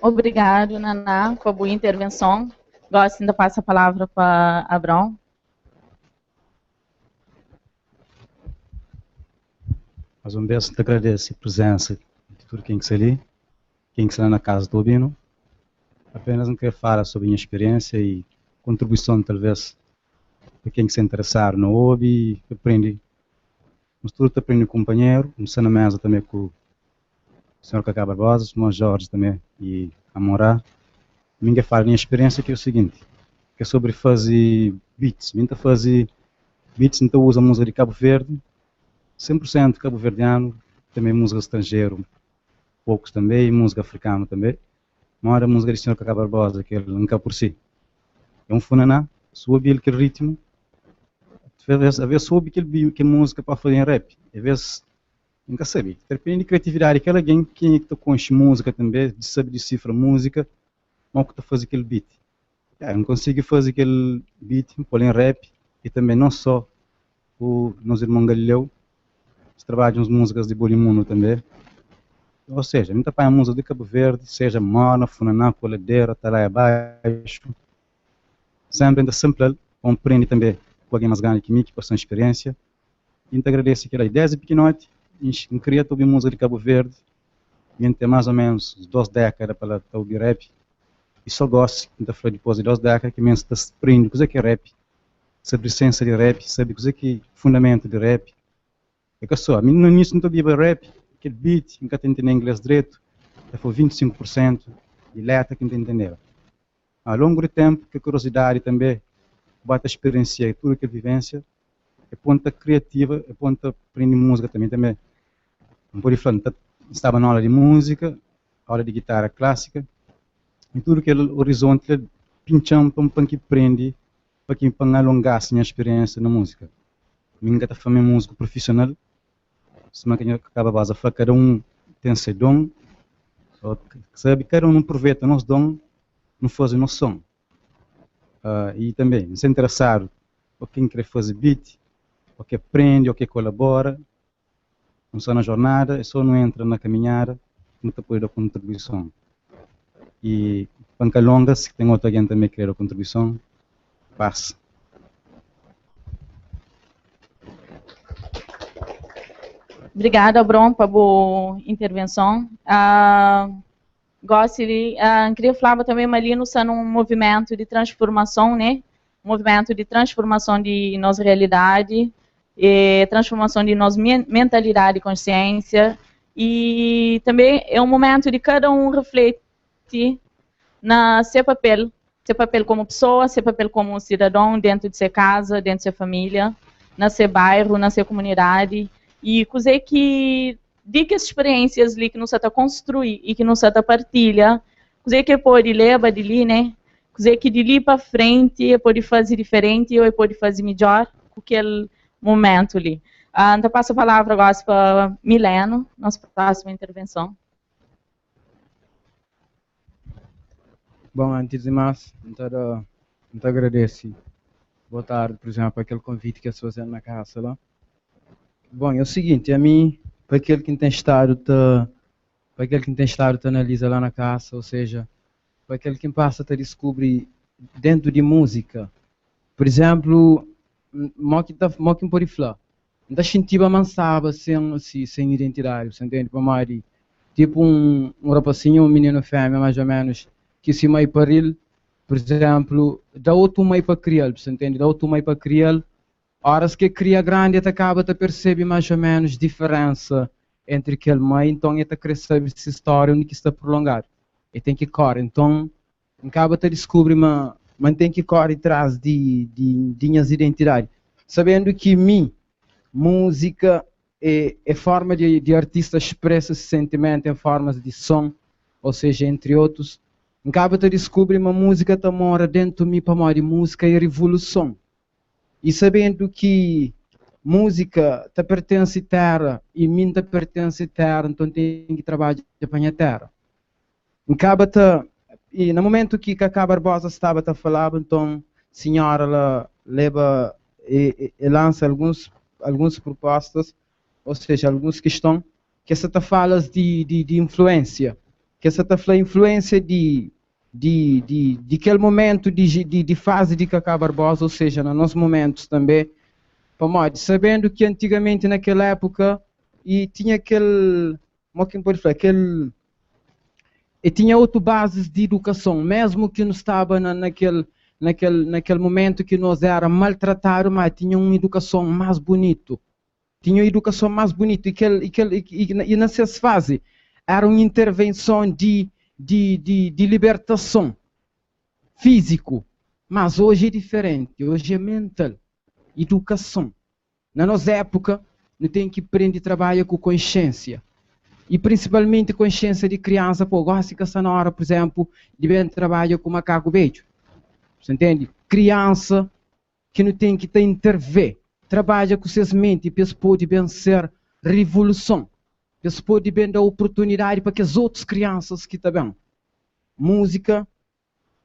Obrigado, Naná, por a boa intervenção. Gosto de passar a palavra para Abrão. Mais uma vez, te agradeço a presença de tudo quem está ali, quem está na casa do Obino. Apenas não quero falar sobre a minha experiência e contribuição, talvez, para quem se interessar no hobby e aprende. Mas tudo aprende com o companheiro, começando na mesa também com o Sr. Cacá Barbosa, o Sr. Jorge também e a Morá. Ninguém fala a minha experiência, que é o seguinte, que é sobre fazer beats. Minha fazer beats, então usa música de Cabo Verde, 100% cabo-verdiano, também música estrangeira, poucos também, e música africana também. Mas a música do Sr. Cacá Barbosa, que ele nunca por si. É um funaná, soube aquele ritmo, às vezes soube que música para fazer em rap, às vezes nunca sabe. Depende de criatividade, aquele alguém que está com música também, sabe decifrar música, mas que está fazendo aquele beat. Não consigo fazer aquele beat, pôr em rap, e também não só o nosso irmão Galileu, trabalham as músicas de Bolimuno também. Ou seja, muita pai a música de Cabo Verde, seja Mona, Funaná, Coladeira, Talai abaixo, sempre ainda simple, compreende também com alguém mais grande que mim, que passou experiência. E então agradeço aquela ideia de pequenote, em criar toda a música de Cabo Verde, e tem mais ou menos 2 décadas para ouvir rap, e só gosto, então foi depois de 2 décadas, que mesmo se aprende o que é rap, sabe a essência de rap, sabe o que é fundamento de rap. É que só, no início não estou rap, aquele beat, nunca estou entendendo inglês direito, foi 25% de letra que não entenderam. Ao longo do tempo, que a curiosidade também, bate a experiência, tudo que a vivência, é ponta criativa, é ponta aprender música também. Não pode falar, estava na aula de música, aula de guitarra clássica, e tudo que é o horizonte, pinchando para que aprende, para que alongar a minha experiência na música. Minha está falando músico profissional, se que acaba base a cada um tem seu dom, sabe, cada um aproveita o nosso dom, não faz o nosso som. E também, se interessar o quem quer fazer beat, o que aprende, o que colabora, não só na jornada, só não entra na caminhada, não te apoia da contribuição. E panca longa, se tem outro alguém também que quer a contribuição, passa. Obrigada, Bron, pela boa intervenção. Queria falar também, Malino, sendo um movimento de transformação, né? Um movimento de transformação de nossa realidade, transformação de nossa mentalidade e consciência. E também é um momento de cada um refletir na seu papel como pessoa, seu papel como cidadão dentro de sua casa, dentro de sua família, na seu bairro, na sua comunidade. E coisa que dica experiências ali que não se está construir e que não se está partilha, coisa que pode levar de ali, né? Coisa que de ali para frente pode fazer diferente ou pode fazer melhor com aquele momento ali. Então passo a palavra agora para Mileno, nossa próxima intervenção. Bom, antes de mais, então agradeço. Boa tarde, por exemplo, aquele convite que vocês fizeram na casa lá. Bom, é o seguinte, a mim, para aquele que tem estado a analisar lá na casa, ou seja, para aquele que passa a descobrir dentro de música, por exemplo, mo que pode falar, não sentia mansava sem identidade, você entende? Para Mari, tipo um rapacinho, um menino fêmea, mais ou menos, que se mai paril, Por exemplo, dá outro meio para criar, você entende? Dá outro meio para criar. Horas que cria grande, tu acaba de perceber mais ou menos diferença entre aquele meio, então tu cresce essa história onde que está prolongado. E tem que correr, então acaba de descobrir, mas tem que correr atrás de minhas identidades. Sabendo que música é forma de artista expressa esse sentimento em formas de som, ou seja, entre outros. Acaba de descobrir uma música que mora dentro de mim, para mim, música é revolução. E sabendo que música te pertence à terra e mim te pertence à terra, então tem que trabalhar para a terra. E no momento que Cacá Barbosa estava a falar, então a senhora ela leva e lança algumas propostas, ou seja, algumas questões que essa te fala de influência, que essa te fala influência de aquele momento de fase de Cacá Barbosa, ou seja, nos nossos momentos também, sabendo que antigamente naquela época e tinha e tinha outras bases de educação, mesmo que não estava naquele momento que nós era maltratados, mas tinha uma educação mais bonita. Tinha uma educação mais bonita e nessa fase era uma intervenção de libertação físico, mas hoje é diferente, hoje é mental, educação. Na nossa época, nós temos que aprender a trabalhar com consciência, e principalmente consciência de criança, gosta que essa hora, por exemplo, de trabalhar com macaco beijo, você entende? Criança que não tem que intervir, trabalha com suas mentes, para poder vencer revolução. Eles podem dar oportunidade para que as outras crianças que também música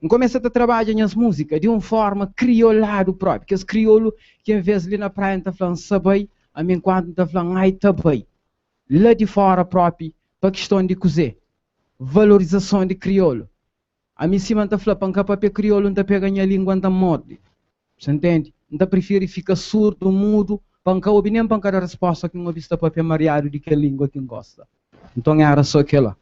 começa a trabalhar nas músicas de uma forma criolado próprio, que os crioulos que em vez de ali na praia estão falando sabai, a mim quando estão falando ai tabai, lá de fora próprio para a questão de cozer, valorização de crioulo. A mim cima está falando para papel crioulo não pega a língua não morde, você entende? Não prefere ficar surdo, mudo. Panca opinião, panca da resposta que não vista papel mariado de que língua que gosta. Então era só aquela.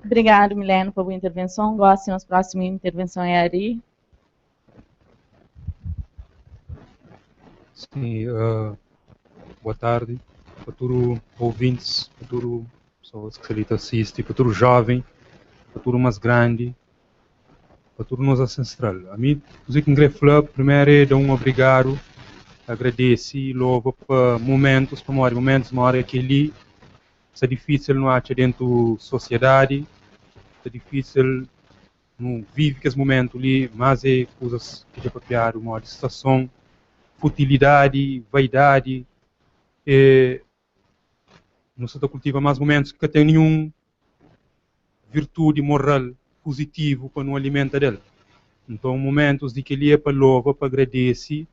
Obrigado, Mileno, pela boa intervenção. Gostem das próximas intervenções é Ari. Sim, boa tarde para todos os ouvintes, para todas as pessoas que se assistem, para todo jovem, para todo mais grande, para tudo nós ancestral. A mim, o que eu queria falar, primeiro é dar um obrigado, agradeço e louvo para momentos, uma hora que ali é difícil não acha dentro da sociedade, é difícil não vive que esse momento ali, mas é coisas que já papiaram, uma distração, futilidade, vaidade, não se cultiva mais momentos que tem nenhum virtude moral positivo para não alimentar dele. Então, momentos de que ele é para louva, para agradecer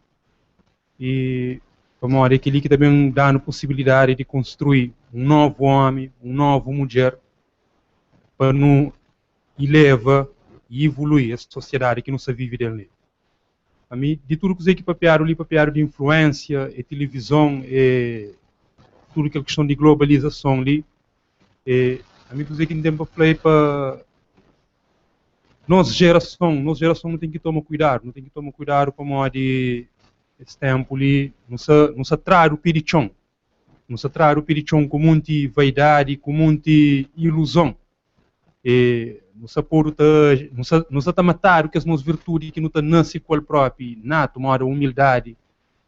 e para modo que ele também dá a possibilidade de construir um novo homem, uma nova mulher para não elevar e evoluir essa sociedade que não se vive dele. A mim, de tudo que papiaram de influência, e televisão, e tudo que é questão de globalização ali, a mim, que não tem para falar para nossa geração não tem que tomar cuidado, para modo de esse tempo ali, não se trai o pirichão, com muita vaidade, com muita ilusão, e não se matar o que as nossas virtudes que não está nasce com o próprio, nato, modo humildade,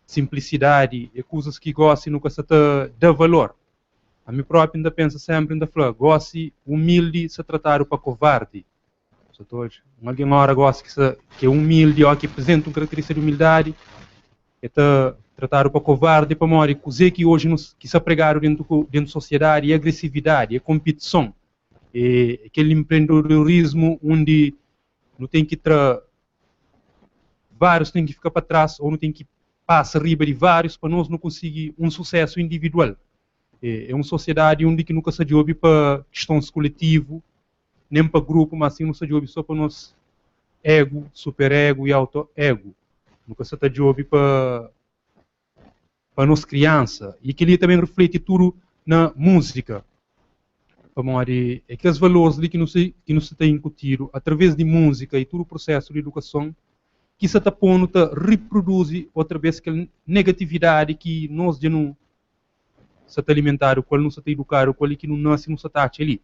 simplicidade, e coisas que gostam nunca se dá valor. A mim próprio ainda pensa sempre, ainda fala, gosta humilde se tratar para covarde. Alguém agora gosta que é humilde ou que apresenta uma característica de humildade, é tratar para covarde, para morrer, coisa que hoje que se apregaram dentro da sociedade, é agressividade, é competição, é aquele empreendedorismo onde não tem que vários têm que ficar para trás ou não tem que passar riba de vários para nós não conseguir um sucesso individual. É uma sociedade onde que nunca se ouve para questões coletivo, nem para grupo, mas sim não se ouve só para nós ego, superego e auto-ego. Nunca se ouve para nós criança. E que ele também reflete tudo na música. para morrer aqueles valores ali que não se tem incutido através de música e todo o processo de educação, que se está pondo a reproduzir outra vez aquela negatividade que nós já não se está alimentar, o qual não se está educar, o qual que não nasce, não se está ali,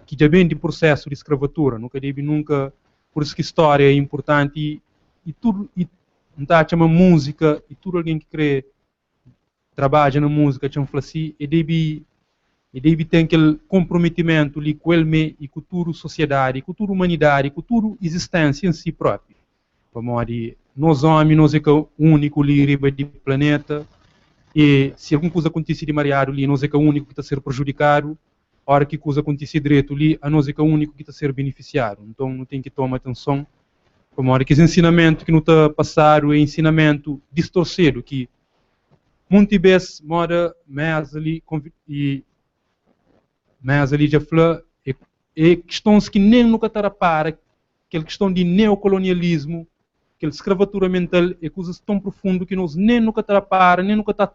que já vem de processo de escravatura, nunca deve nunca, por isso que a história é importante e tudo, e não está a chamar música, e tudo alguém que crê, trabalha na música, chama assim, e deve ter aquele comprometimento ali com ele e com toda a sociedade, com toda a humanidade, com toda a existência em si próprio. Nós homens, nós é que o único ali do planeta, e se alguma coisa acontecer de mareado ali, nós é que o único que está a ser prejudicado, a hora que coisa acontecer direito ali, a nós é que o único que está a ser beneficiado. Então não tem que tomar atenção, como hora que esse ensinamento que não está a passar, é ensinamento distorcido, que muitas vezes mora mais ali, e mais ali já falou, é questões que nem nunca está a par, aquela questão de neocolonialismo, aquela escravatura mental, é coisas tão profundas que nós nem nunca está a par, nem nunca está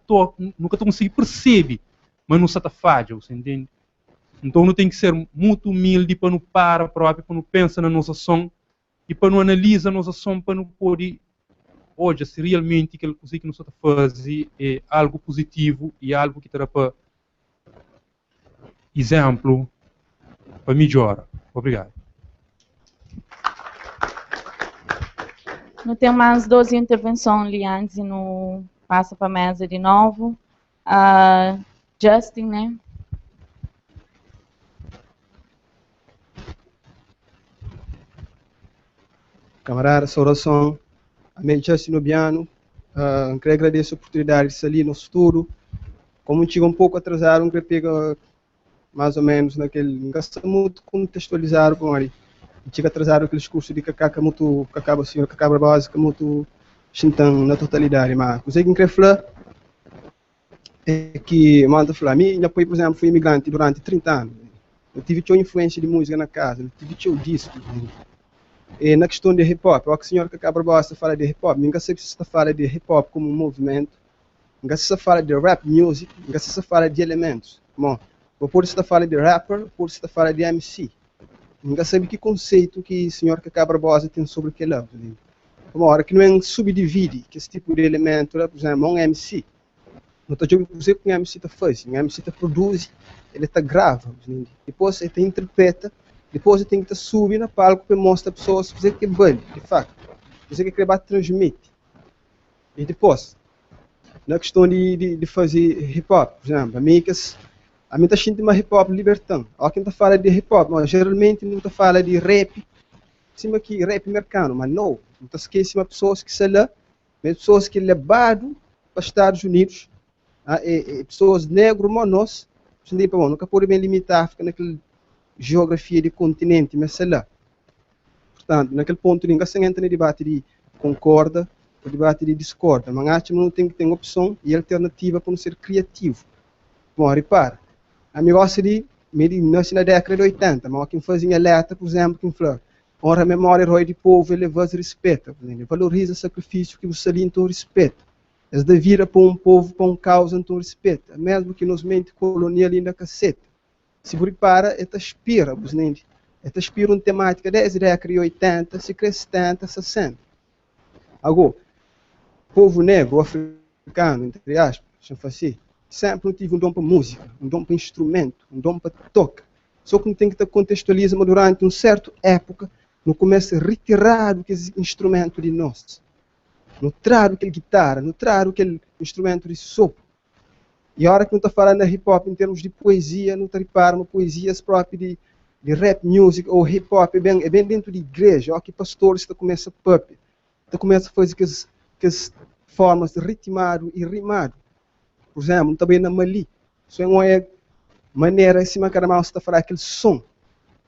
nunca conseguir perceber, mas não se está falha, você entende? Então não tem que ser muito humilde para não parar próprio, para não pensar na nossa ação e para não analisar a nossa ação, para não poder hoje se realmente aquilo que nós está a fazer é algo positivo e algo que terá para exemplo para melhorar. Obrigado. Não tem mais 12 intervenções ali antes e não passa para a mesa de novo. Justin, né? Camarada, saudação. Amém, Justin Nobiano. Quero agradecer a oportunidade de estar ali no estudo. Como chega um pouco atrasado, quero pegar mais ou menos naquele... Gasta muito contextualizar, bom, ali. Chega atrasado aqueles cursos de cacaca muito cacaba assim, cacabra básica muito xintão na totalidade, mas o que eu quero falar é que manda falar, mim, por exemplo, fui imigrante durante 30 anos. Eu tive uma influência de música na casa, eu tive um disco. E na questão de hip hop, o que o senhor cacabra básica fala de hip hop, ninguém sabe se você fala de hip hop como um movimento, ninguém se fala de rap music, ninguém se fala de elementos. Bom, por isso fala de rapper, por isso fala de MC. Ninguém sabe que conceito que o senhor Cacá Barbosa tem sobre aquele lado. Uma hora que não é subdivide que esse tipo de elemento, por exemplo, um MC. Não estou dizendo que o MC está fazendo, o MC está produz, ele está grava, depois ele interpreta, depois ele tem que subir na palco para mostrar às pessoas fazer que é bom, de fato, fazer que ele transmite. E depois, na questão de fazer hip hop, por exemplo, a mim está sentindo uma hip hop libertão. Ó, quem está falando de hip hop, mas geralmente não está falando de rap, cima que rap americano, mas não está esquecendo pessoas que são lá, pessoas que levaram para os Estados Unidos, pessoas negras, mas nós, nunca pode bem limitar, fica naquela geografia de continente, mas sei lá. Portanto, naquele ponto, ninguém se entra no debate de concorda, o debate de discorda, mas acho que não tem que ter opção e alternativa para não ser criativo. Bom, repara. A mim gosta de, nasci na década de 80, mas quem fazia alerta, por exemplo, quem falou, honra a memória herói de povo, ele respeita, valoriza o sacrifício que você ali então respeita. Eles devira para um povo, para um causa, então respeita. Mesmo que nos mente colonial ainda caceta. Se você repara, ele aspira, ele aspira uma temática desde a década de 80, se cresce 70, 60. Agora, povo negro, africano, entre aspas, chama assim, sempre não tive um dom para música, um dom para instrumento, um dom para toque. Só que não tem que estar contextualizado durante uma certa época, não começa a retirar aquele instrumento de nós. Não traz aquele guitarra, não traz aquele instrumento de sopro. E a hora que não está falando de hip hop em termos de poesia, não está reparando poesias próprias de rap music ou hip hop, é bem dentro de igreja, ó, que pastores está começa a puppet, está começa a fazer aquelas formas de ritmado e rimado. Por exemplo, também na Mali, isso é uma maneira assim, que a está a falar aquele som.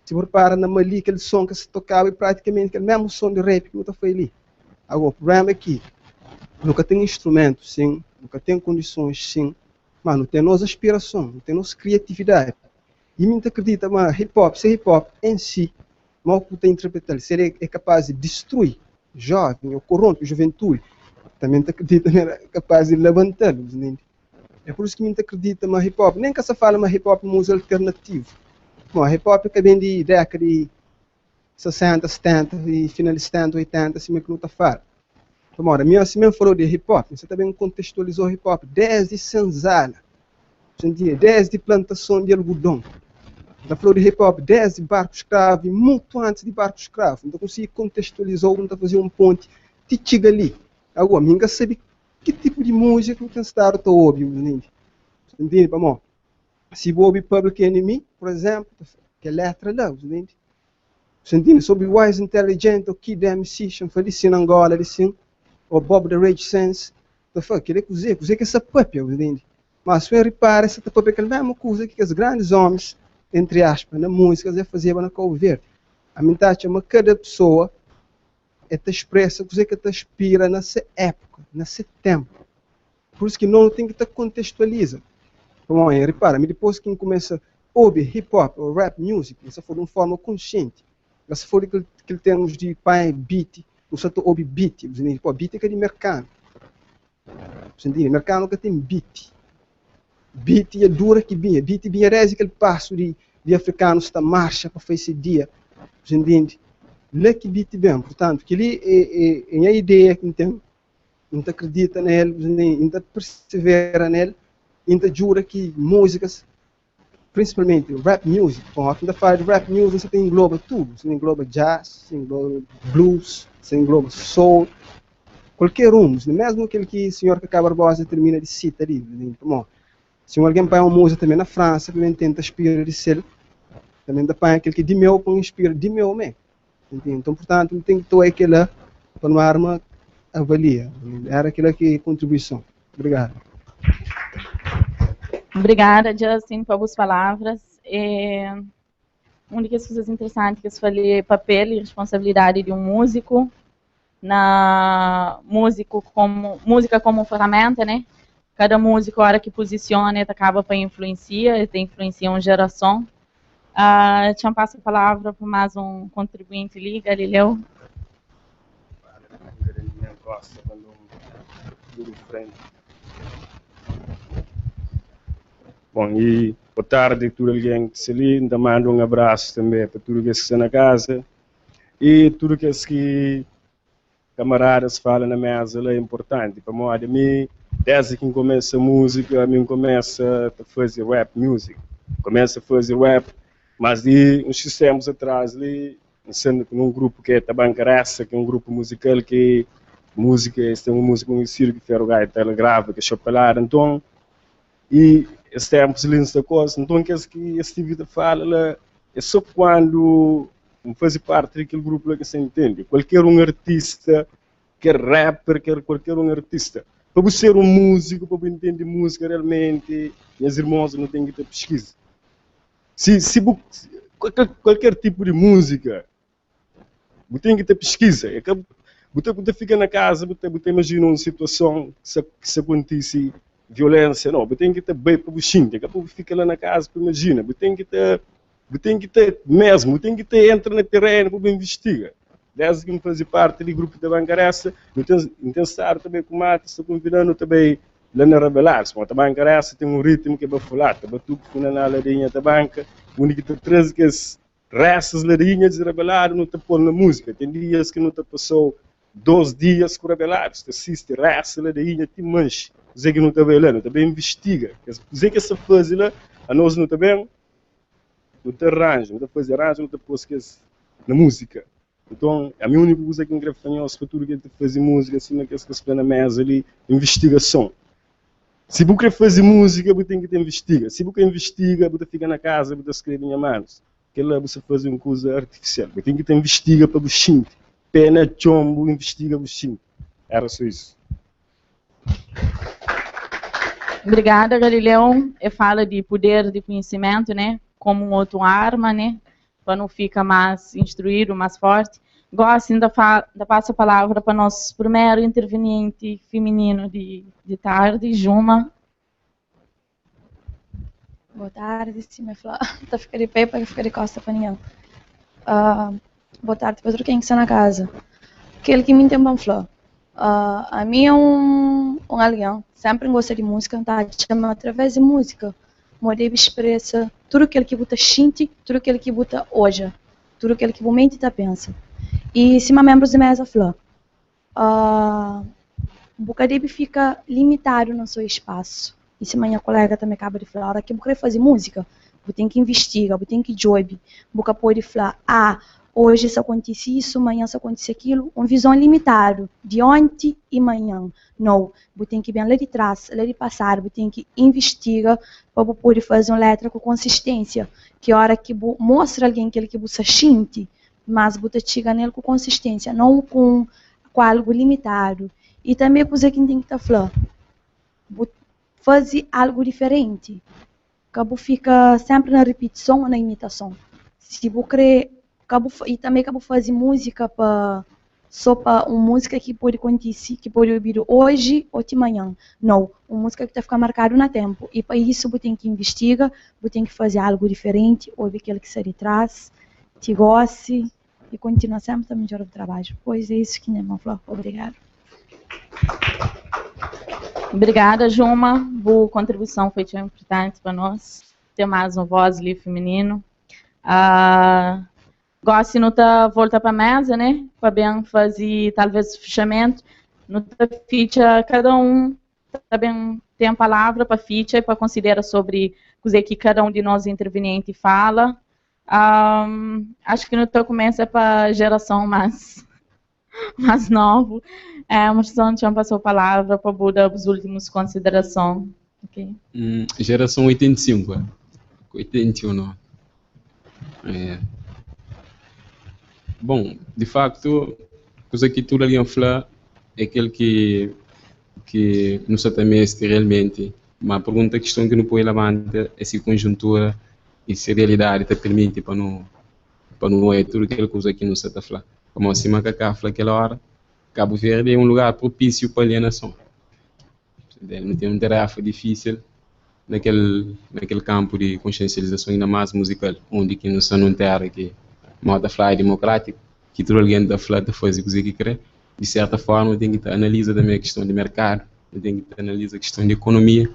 Se você repara na Mali, aquele som que se tocava é praticamente aquele mesmo som de rap que não está foi ali. Agora, o problema é que nunca tem instrumentos, sim, nunca tem condições, sim, mas não tem nossa aspiração, não tem nossa criatividade. E me acredita, mas se hip hop em si, mal que tem interpretado, se ele é capaz de destruir jovem ou corrompe a juventude, também acredita que é capaz de levantá-los. É por isso que me acredita, mas hip hop, nem que se fala, mas hip hop é música alternativo. Bom, hip hop que vem de década de 60, 70 e final de 70, 80, assim que não está fora. Então, a minha assim falou de hip hop, você também contextualizou hip hop desde senzala, desde plantação de algodão. Ela falou de hip hop desde barco escravo e muito antes de barco escravo. Então, consegui contextualizar, não fazer um ponte de chega ali. Agora, ninguém sabe que tipo de música que está a ouvir, entende? Bom, se vou ouvir Public Enemy, por exemplo, que é letra lá, entende? Entende? Sobre Wise Intelligent, o Kid MC, Felice em Angola, assim, ou Bob the Rage Sense, então, foi aquele cozer que essa papel, entende? Mas se eu reparar, essa papel é a mesma coisa que os grandes homens, entre aspas, na música, já faziam na Cabo Verde. A mentade é cada pessoa te expressa o que te inspira nessa época, nesse tempo. Por isso que não tem que te contextualizar. Bom, repara, depois que começa a ouvir hip hop ou rap music, isso foi de uma forma consciente. Isso foi que temos de pai beat, não só ouve beat, beat é que é de mercado. Mercado que tem beat. Beat é dura que vinha, beat vinha desde aquele passo de africanos está marcha para fazer esse dia. Entende? Lê que beat bem, portanto, que ali é a ideia que tem, não acredita nele, não persevera nele, não jura que músicas, principalmente rap music, quando você fala de rap music, você tem engloba tudo, você engloba jazz, você engloba blues, você engloba soul, qualquer um, mesmo aquele que o senhor Cacá Barbosa termina de citar ali, bom, se alguém põe uma música também na França, também tenta inspirar de ser, também dá para aquele que de meu com inspira de meu mesmo. Então, portanto, tem que ter aquela para uma arma avalia. Era aquela que é contribuição. Obrigado. Obrigada, Justin, por as palavras. Uma das coisas interessantes que eu falei é papel e responsabilidade de um músico, música como ferramenta, né? Cada músico, a hora que posiciona, acaba para influenciar, tem influencia uma geração. Tinha passo a palavra para mais um contribuinte ali, Galileu. Bom, e boa tarde a todo alguém que se ali, ainda mando um abraço também para tudo que está na casa e tudo que camaradas falam na mesa é importante. Para mim, desde que começa a música, a mim começa a fazer rap music, começa a fazer rap. Mas de uns tempos atrás, sendo num grupo que é Tabancaressa, que é um grupo musical que música, este é uma música conhecida que Ferro Gaita, ela grava, que é chopelar, então, e esse tempos ali nessa coisa, então que esse vida fala, é só quando faz parte daquele grupo que se entende. Qualquer um artista, quer rapper, quer qualquer um artista, para você ser um músico, para você entender música realmente, meus irmãos não têm que ter pesquisa. Se qualquer tipo de música, você tem que ter pesquisa. Você fica na casa, você imagina uma situação que se acontece violência, não, você tem que ter bem para você sentir, você fica lá na casa, imagina, você tem que ter mesmo, você tem que ter, entra no terreno para investigar. Desde que me fazia parte do grupo da Bancaressa, eu tenho estar também com o Mata, estou convidando também lá na Rebelar-se, a Bancaressa tem um ritmo que é bafulado, tu que na ladinha da banca, o único que traz que as restas ladinhas de Rebelar não te põe na música, tem dias que não te passou 2 dias com Rebelar, você assiste restas ladinha, te mancha, você que não está vendo, também investiga, você que essa fase lá, a nós não está bem, não te arranja, não te faz arranjo, não te pôs na música. Então, a minha única coisa que eu quero fazer para tudo que te fazer música, assim, que se põe na mesa ali, investigação. Se você quer fazer música, você tem que investigar. Se você investiga, você fica na casa, você escreve em mãos. Aquela você faz uma coisa artificial. Você tem que investigar para você. Pena, chombo, investiga para você. Era só isso. Obrigada, Galileu. Eu falo de poder de conhecimento, né? Como uma outra arma, né? Para não ficar mais instruído, mais forte. Gosto ainda passo a palavra para nosso primeiro interveniente feminino de tarde, Juma. Boa tarde, se me falar, tá ficar de pé para ficar de costa para ninguém. Boa tarde para quem está na casa. Aquele que me tem bom falar. A mim é um alguém, sempre gosta de música, tá? Chama através de música. Modeiro expressa tudo aquilo que você sente, tudo aquilo que você hoje, tudo aquilo que você mente e pensa. E se membros de mesa falam, você deve ficar limitado no seu espaço. E se minha colega também acaba de falar, hora que você quer fazer música, você tem que investigar, você tem que job, você pode falar, hoje isso acontece isso, amanhã isso acontece aquilo, uma visão limitada, de ontem e amanhã. Não, você tem que ir bem lá de trás, lá de passar, você tem que investigar para você poder fazer uma letra com consistência, que a hora que você mostra alguém aquilo que você sente, mas você chega nele com consistência, não com algo limitado. E também coisa que tem que estar falando, fazer algo diferente, que você fica sempre na repetição ou na imitação. Se você quer e também acabo fazer música só para uma música que pode acontecer, que pode ouvir hoje ou de manhã. Não, uma música que está ficar marcada no tempo. E para isso você tem que investigar, você tem que fazer algo diferente, ouvir aquilo que sai de trás, te goste e continuar sempre a melhorar o trabalho. Pois é isso que nem falou. Obrigado. Obrigada, Juma. Boa contribuição, foi tão importante para nós. Ter mais uma voz ali feminino. Gosto de não voltar para a mesa, né? Para bem fazer, talvez, fechamento. Não ficha, cada um também tem a palavra para ficha e para considerar sobre o que cada um de nós interveniente fala. Acho que não começa para a geração mais nova. Uma questão de passar a palavra para Buda as últimas considerações. Okay. Geração 85, 81. Bom, de facto, coisa que tu ali falar é aquele que não se também realmente, mas a pergunta questão que não pode levantar é se conjuntura e se realidade te permite para não é tudo aquela coisa que não se está falando. Como assim, mas que fala aquela hora, Cabo Verde é um lugar propício para a alienação. Não tem uma tarefa difícil naquele campo de consciencialização ainda mais musical, onde que não se não terra que moda falar democrático, que todo alguém da falar de fazer o que quer, de certa forma tem que analisar também a questão de mercado, tem que analisar a questão de economia,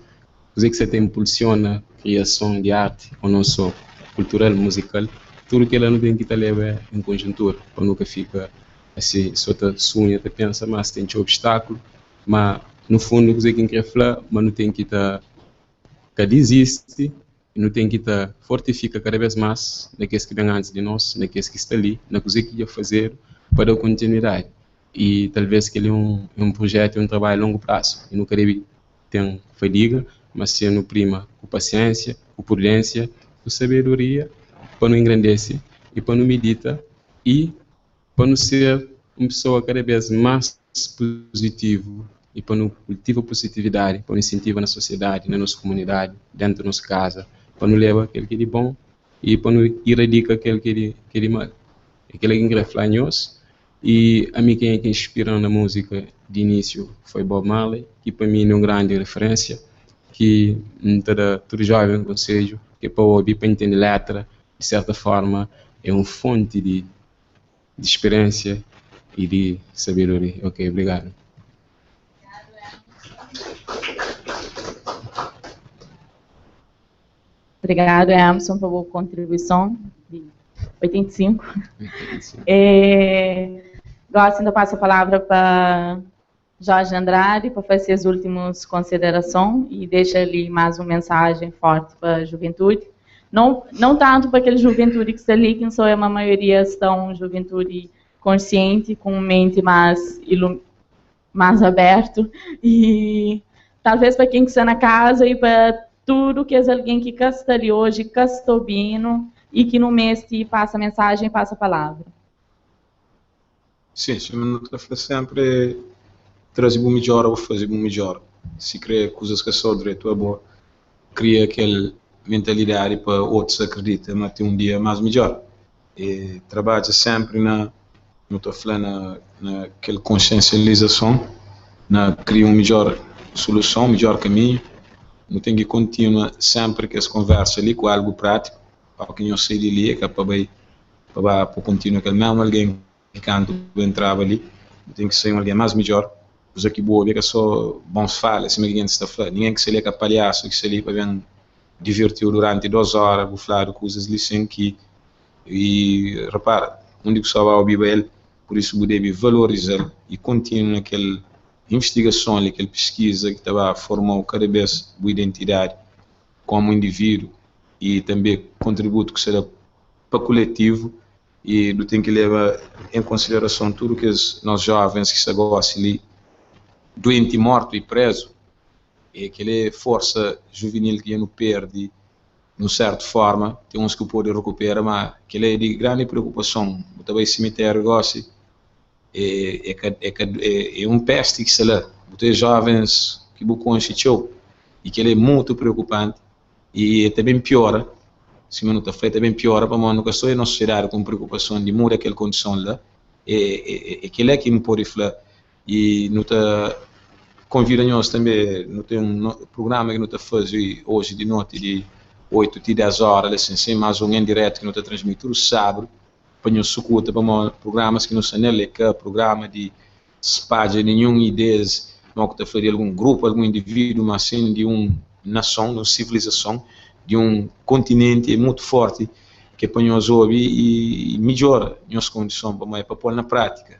o que você tem impulsiona a criação de arte, ou não só cultural, musical, tudo que ela não tem que estar leva em conjuntura, para nunca fica assim, só te sonha, te pensa, mas tem obstáculo, mas no fundo o que você quer falar, mas não tem que estar, que desiste, não tem que estar fortifica cada vez mais naqueles que vêm antes de nós, naqueles que estão ali, na coisa que ia fazer para dar continuidade. E talvez que ele é um projeto, um trabalho a longo prazo. E nunca deve ter fadiga, mas sendo prima com paciência, com prudência, com sabedoria, para não engrandecer e para não medita e para não ser uma pessoa cada vez mais positivo e para não cultivar positividade, para não incentivar na sociedade, na nossa comunidade, dentro da nossa casa, para não levar aquele que é de bom e para não erradicar aquele que é de mal. Aquele que reflete em nós. E a mim quem é que inspirou na música de início foi Bob Marley, que para mim é uma grande referência, que todo jovem conselho, que para ouvir, para entender letra, de certa forma, é uma fonte de experiência e de sabedoria. Ok, obrigado. Obrigado, Emerson, por boa contribuição de 85. Gosto de passar a palavra para Jorge Andrade para fazer as últimas considerações e deixa ali mais uma mensagem forte para a juventude. Não tanto para aquela juventude que está ali, que só é uma maioria estão juventude consciente, com mente mais aberto, e talvez para quem está na casa e para tudo que é alguém que está ali hoje, que está ouvindo e que no mês te passa a mensagem, passa a palavra. Sim, eu sempre trazer o melhor ou fazer o melhor. Se cria coisas que só direito é boa, cria aquela mentalidade para outros acreditam, mas tem um dia mais melhor. E trabalha sempre não estou falando naquela consciencialização, na criar uma melhor solução, um melhor caminho. Não tem que continuar sempre que essa conversa ali com algo prático, para que eu sei de ali, que é para continuar que mesmo alguém que quando entrava ali, tem que ser um alguém mais melhor. Os aqui boa, que é só bons falas, se ninguém está falando, ninguém que se liga palhaço, que se liga para ver divertiu durante 2 horas, vou falar de coisas ali que, e repara, onde que só vai ouvir ele, por isso eu deve valorizar e continuar naquela investigação, naquela pesquisa que estava a formar cada vez a identidade como indivíduo e também contributo que será para o coletivo e do tem que levar em consideração tudo que nós jovens que se gostam ali, doente, morto e preso, e aquela força juvenil que não perde, de certa forma, tem uns que podem recuperar, mas aquela é de grande preocupação. Também cemitério gosta, é um peste que se lá, tem jovens que buscam e que ele é muito preocupante e também piora. Se não está feito, também piora, para nós não estou em nossa sociedade com preocupação de mudar aquela condição lá, aquele é que não pode falar e não está convida-nos também, não tem um programa que não está fazendo hoje de noite de 8 a 10 horas, assim, mais um em direto que não está transmitindo o sábado, para nos sucuta para programas que não são nele, que programa de espalha nenhuma ideias, não que está fazendo algum grupo, algum indivíduo, mas sim de uma nação, de uma civilização, de um continente muito forte que para nós ouvir e melhora as condições para pôr na prática.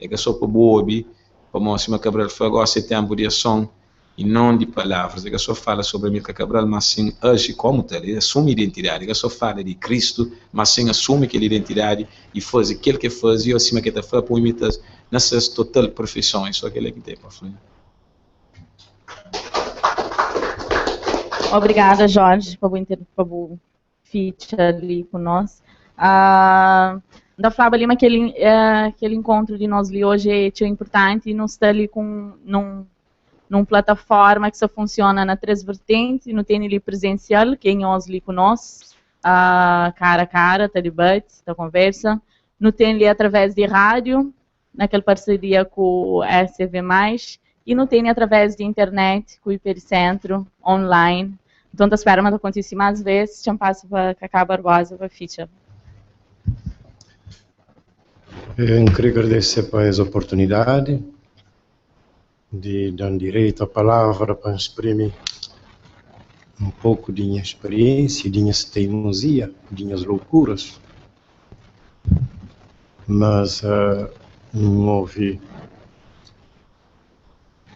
É que só para ouvir, para Moacir Cabral foi agora tempo de ação e não de palavras. É que só fala sobre Amílcar Cabral, mas sim age como tal, ele assume identidade. É que só fala de Cristo, mas sim assume aquela identidade e faz aquilo que faz e acima que está fazendo para imitar nessas total perfeição. É só aquilo que tem para fazer. Obrigada, Jorge, por o feat ali com nós. Da Flávia Lima, aquele encontro de nós ali hoje é tão importante e nós está ali numa plataforma que só funciona na 3 vertentes, não tem ali presencial, que é nós ali com nós, cara a cara, tá debate, tá conversa, não tem ali através de rádio, naquela parceria com o SV+, e não tem através de internet, com o Hipercentro, online. Então, tá esperando que aconteça mais vezes, já passo para Cacá Barbosa, para a ficha. Eu queria agradecer por essa oportunidade de dar direito à palavra para exprimir um pouco de minha experiência, de minha teimosia, de minhas loucuras. Mas não ouvi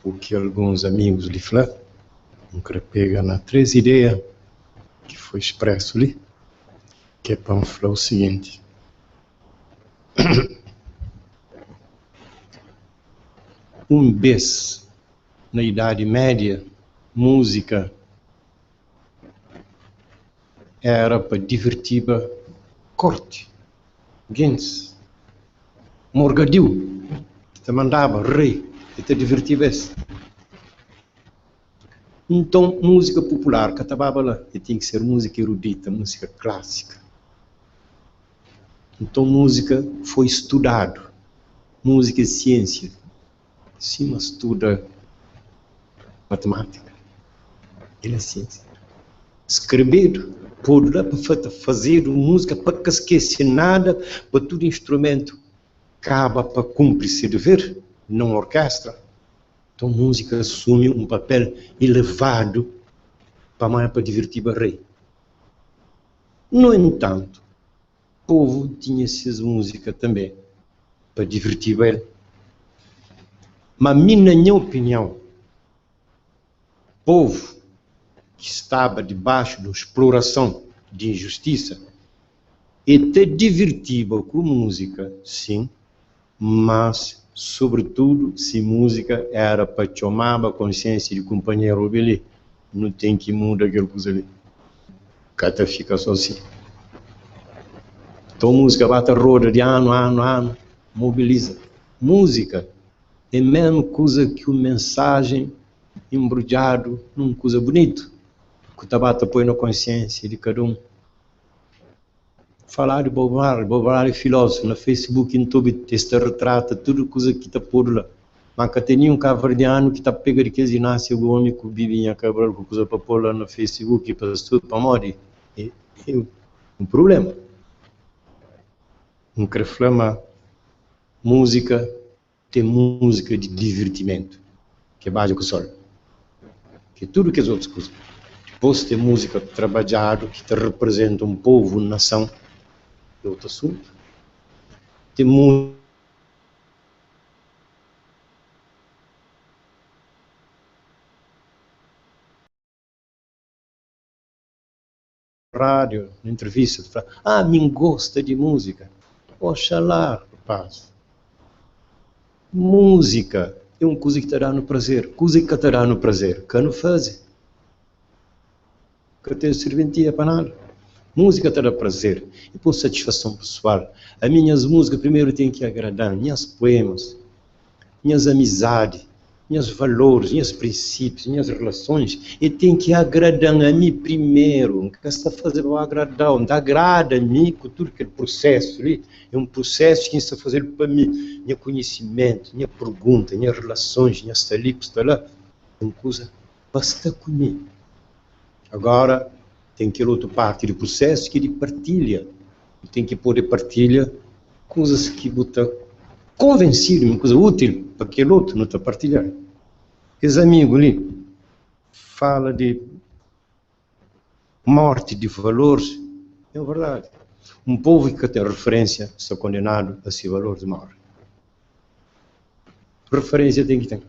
o que alguns amigos lhe falaram. Eu queria pegar na 3 ideias que foi expresso ali, que é para falar o seguinte. Vez, na Idade Média, música era para divertir a corte, gente, morgadio, que te mandava, rei, que te divertia-se. Então, música popular, que estava lá, que tinha que ser música erudita, música clássica. Então, música foi estudado, música é ciência. Sim, mas estuda matemática, ele é ciência. Escrever, por lá para fazer música, para que esquecer nada, para todo instrumento, acaba para cumprir seu dever, não orquestra. Então, música assume um papel elevado para divertir o rei. No entanto, o povo tinha essas músicas também, para divertir ele. Mas, na minha opinião, o povo que estava debaixo da exploração, de injustiça, até divertia com música, sim, mas, sobretudo, se música era para chamar a consciência de companheiro ali, não tem que mudar aquela coisa ali. Cada fica só assim. Então, música bate a roda de ano a ano, mobiliza. Música é a mesma coisa que uma mensagem embrulhado numa coisa bonita, que o tabaco põe na consciência de cada um. Falar de Bob Marley é filósofo, no Facebook, no YouTube, este retrata tudo coisa que está por lá. Mas que tem nenhum cabo-verdiano que está pegando aqueles e nasce o homem que vive em Cabral, com coisa para pôr lá no Facebook, para tudo, para morrer. É um problema. Não quero falar, música tem música de divertimento, que é básico só, que é tudo que as outras coisas. Depois tem música trabalhada que te representa um povo, uma nação, é outro assunto. Tem música rádio, na entrevista, tu fala, me gosta de música. Oxalá, rapaz. Música é uma coisa que te dá no prazer. Coisa que te dá no prazer, que não faz. Que tem serventia para nada. Música te dá prazer. E por satisfação pessoal. As minhas músicas primeiro têm que agradar. Minhas poemas, minhas amizades, meus valores, meus princípios, minhas relações, e tem que agradar a mim primeiro. O que está fazendo para agradar? Não agrada a mim com tudo aquele processo ali. É um processo que está fazendo para mim. Meu conhecimento, minha pergunta, minhas relações, minhas ali, que está lá. É uma coisa basta comigo. Agora, tem aquela outra parte do processo que ele partilha. Tem que poder partilhar coisas que botam convencido, uma coisa útil para aquele outro não está partilhando. Esse amigo ali fala de morte de valores, é verdade. Um povo que tem referência está condenado a esse valor de morte. Referência tem que ter.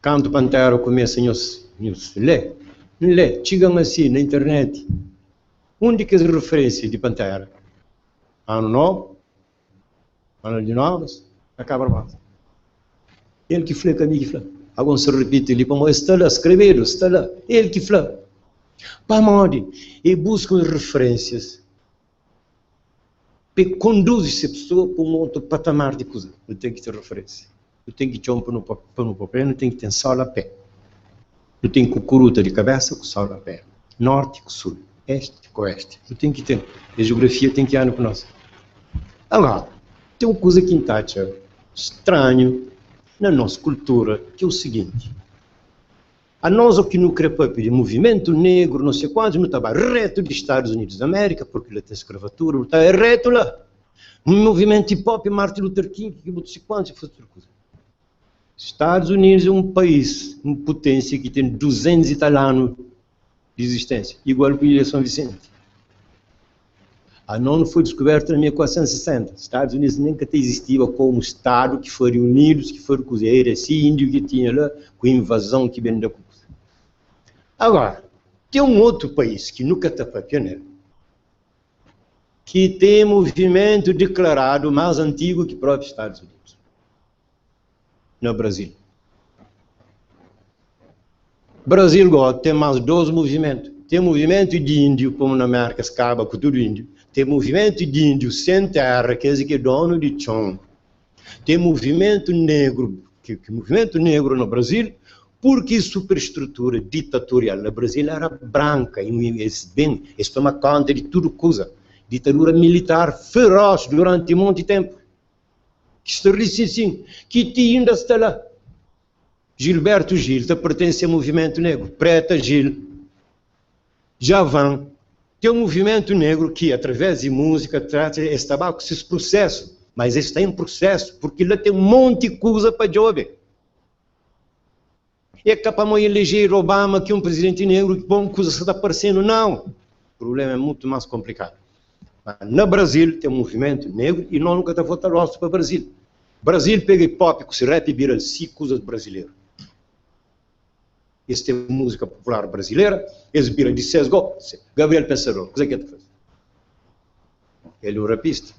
Quando o Pantera começa a ler, chegam assim na internet, onde que é a referência de Pantera? Ano novo, ano de novas, acaba mais. Ele que fala, comigo que fala. Agora se repite ali, como está lá, escreveram, está lá. Ele que fala. Para onde? E busca referências. Para conduzir essa pessoa para um outro patamar de coisa. Não tem que ter referência. Não tem que ter um pano no papel, não tem que ter sol a pé. Não tem cucuruta de cabeça com sol a pé. Norte com sul, este com oeste. Não tem que ter. A geografia tem que ir com nós. Agora, tem uma coisa que está estranho na nossa cultura, que é o seguinte. A nós, o que não quer pedir movimento negro, não sei quantos, não estava reto dos Estados Unidos da América, porque ele tem escravatura, não está reto lá. Um movimento hip-hop, Martin Luther King, que não sei quantos, foi outra coisa. Estados Unidos é um país, uma potência que tem 200 e tal anos de existência, igual que a Ilha São Vicente. A não foi descoberta em 1460. Estados Unidos nunca existia como Estado que foram unidos, que foram cozinheiros, esse índio que tinha lá, com a invasão que vem da coisa. Agora, tem um outro país que nunca está pioneiro, que tem movimento declarado mais antigo que o próprio Estados Unidos. No Brasil. Brasil agora tem mais 2 movimentos. Tem movimento de índio, como na América, acaba com tudo índio. Tem movimento de índio sem terra, que é dono de chão. Tem movimento negro, que movimento negro no Brasil, porque a superestrutura ditatorial no Brasil era branca, e eles tomam conta de tudo coisa. Ditadura militar feroz durante muito tempo. Que está sim, que ainda está lá. Gilberto Gil pertence ao movimento negro. Preta Gil, Javan, tem um movimento negro que, através de música, trata esse tabaco, esses processos. Mas está em processo, porque lá tem um monte de coisa para jovem. É capaz de eleger Obama, que é um presidente negro, que bom coisa está aparecendo. Não. O problema é muito mais complicado. No Brasil tem um movimento negro e nós nunca estamos votando para o Brasil. Brasil pega hip-hop, com rap, vira 5 coisas brasileiras. Esse tem música popular brasileira, esse vira de Sesgo, Gabriel Pensador, o que é que ele faz? Ele é um rapista.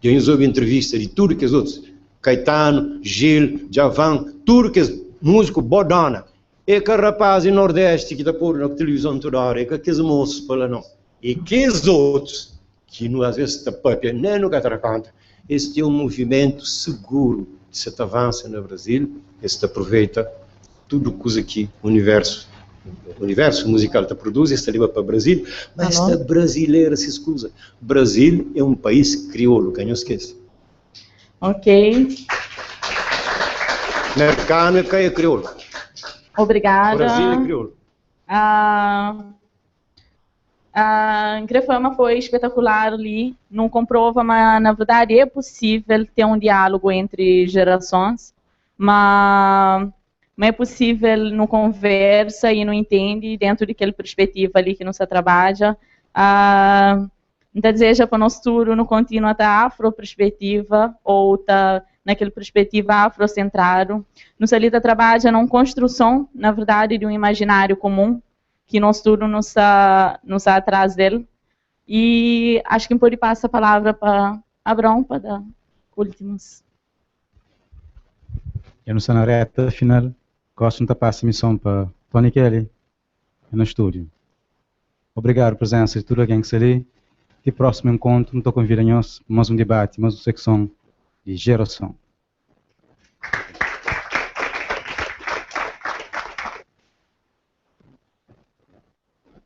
Eu ouvi entrevista de tudo que os outros, Caetano, Gil, Javan, tudo que os músicos bodona. É que rapaz em Nordeste que está por na televisão toda hora, é que aqueles moços falam não. E que os outros, que às vezes está papel, nem nunca te conta, este é um movimento seguro que se avança no Brasil, este aproveita tudo coisa que o universo musical está produz, está leva para o Brasil, mas esta brasileira se escusa. Brasil é um país crioulo, que não esquece. Ok. Mercado é crioulo. Obrigada. Brasil é crioulo. A Increfama foi espetacular ali, não comprova, mas na verdade é possível ter um diálogo entre gerações, mas mas é possível não conversa e não entende dentro daquela perspectiva ali que não se trabalha. Então, deseja para nós tudo não continua a afro-perspectiva ou tá naquela perspectiva afrocentrado. Nos ali trabalha na construção, na verdade, de um imaginário comum que nós tudo nos atrás dele. E acho que pode passar a palavra para Abrão para dar últimos. Eu não sei na reta final, gosto de passar a missão para Tony Kelly no estúdio. Obrigado pela presença de toda alguém que está ali. E próximo encontro, não estou convidando mais um debate, mais uma secção de geração.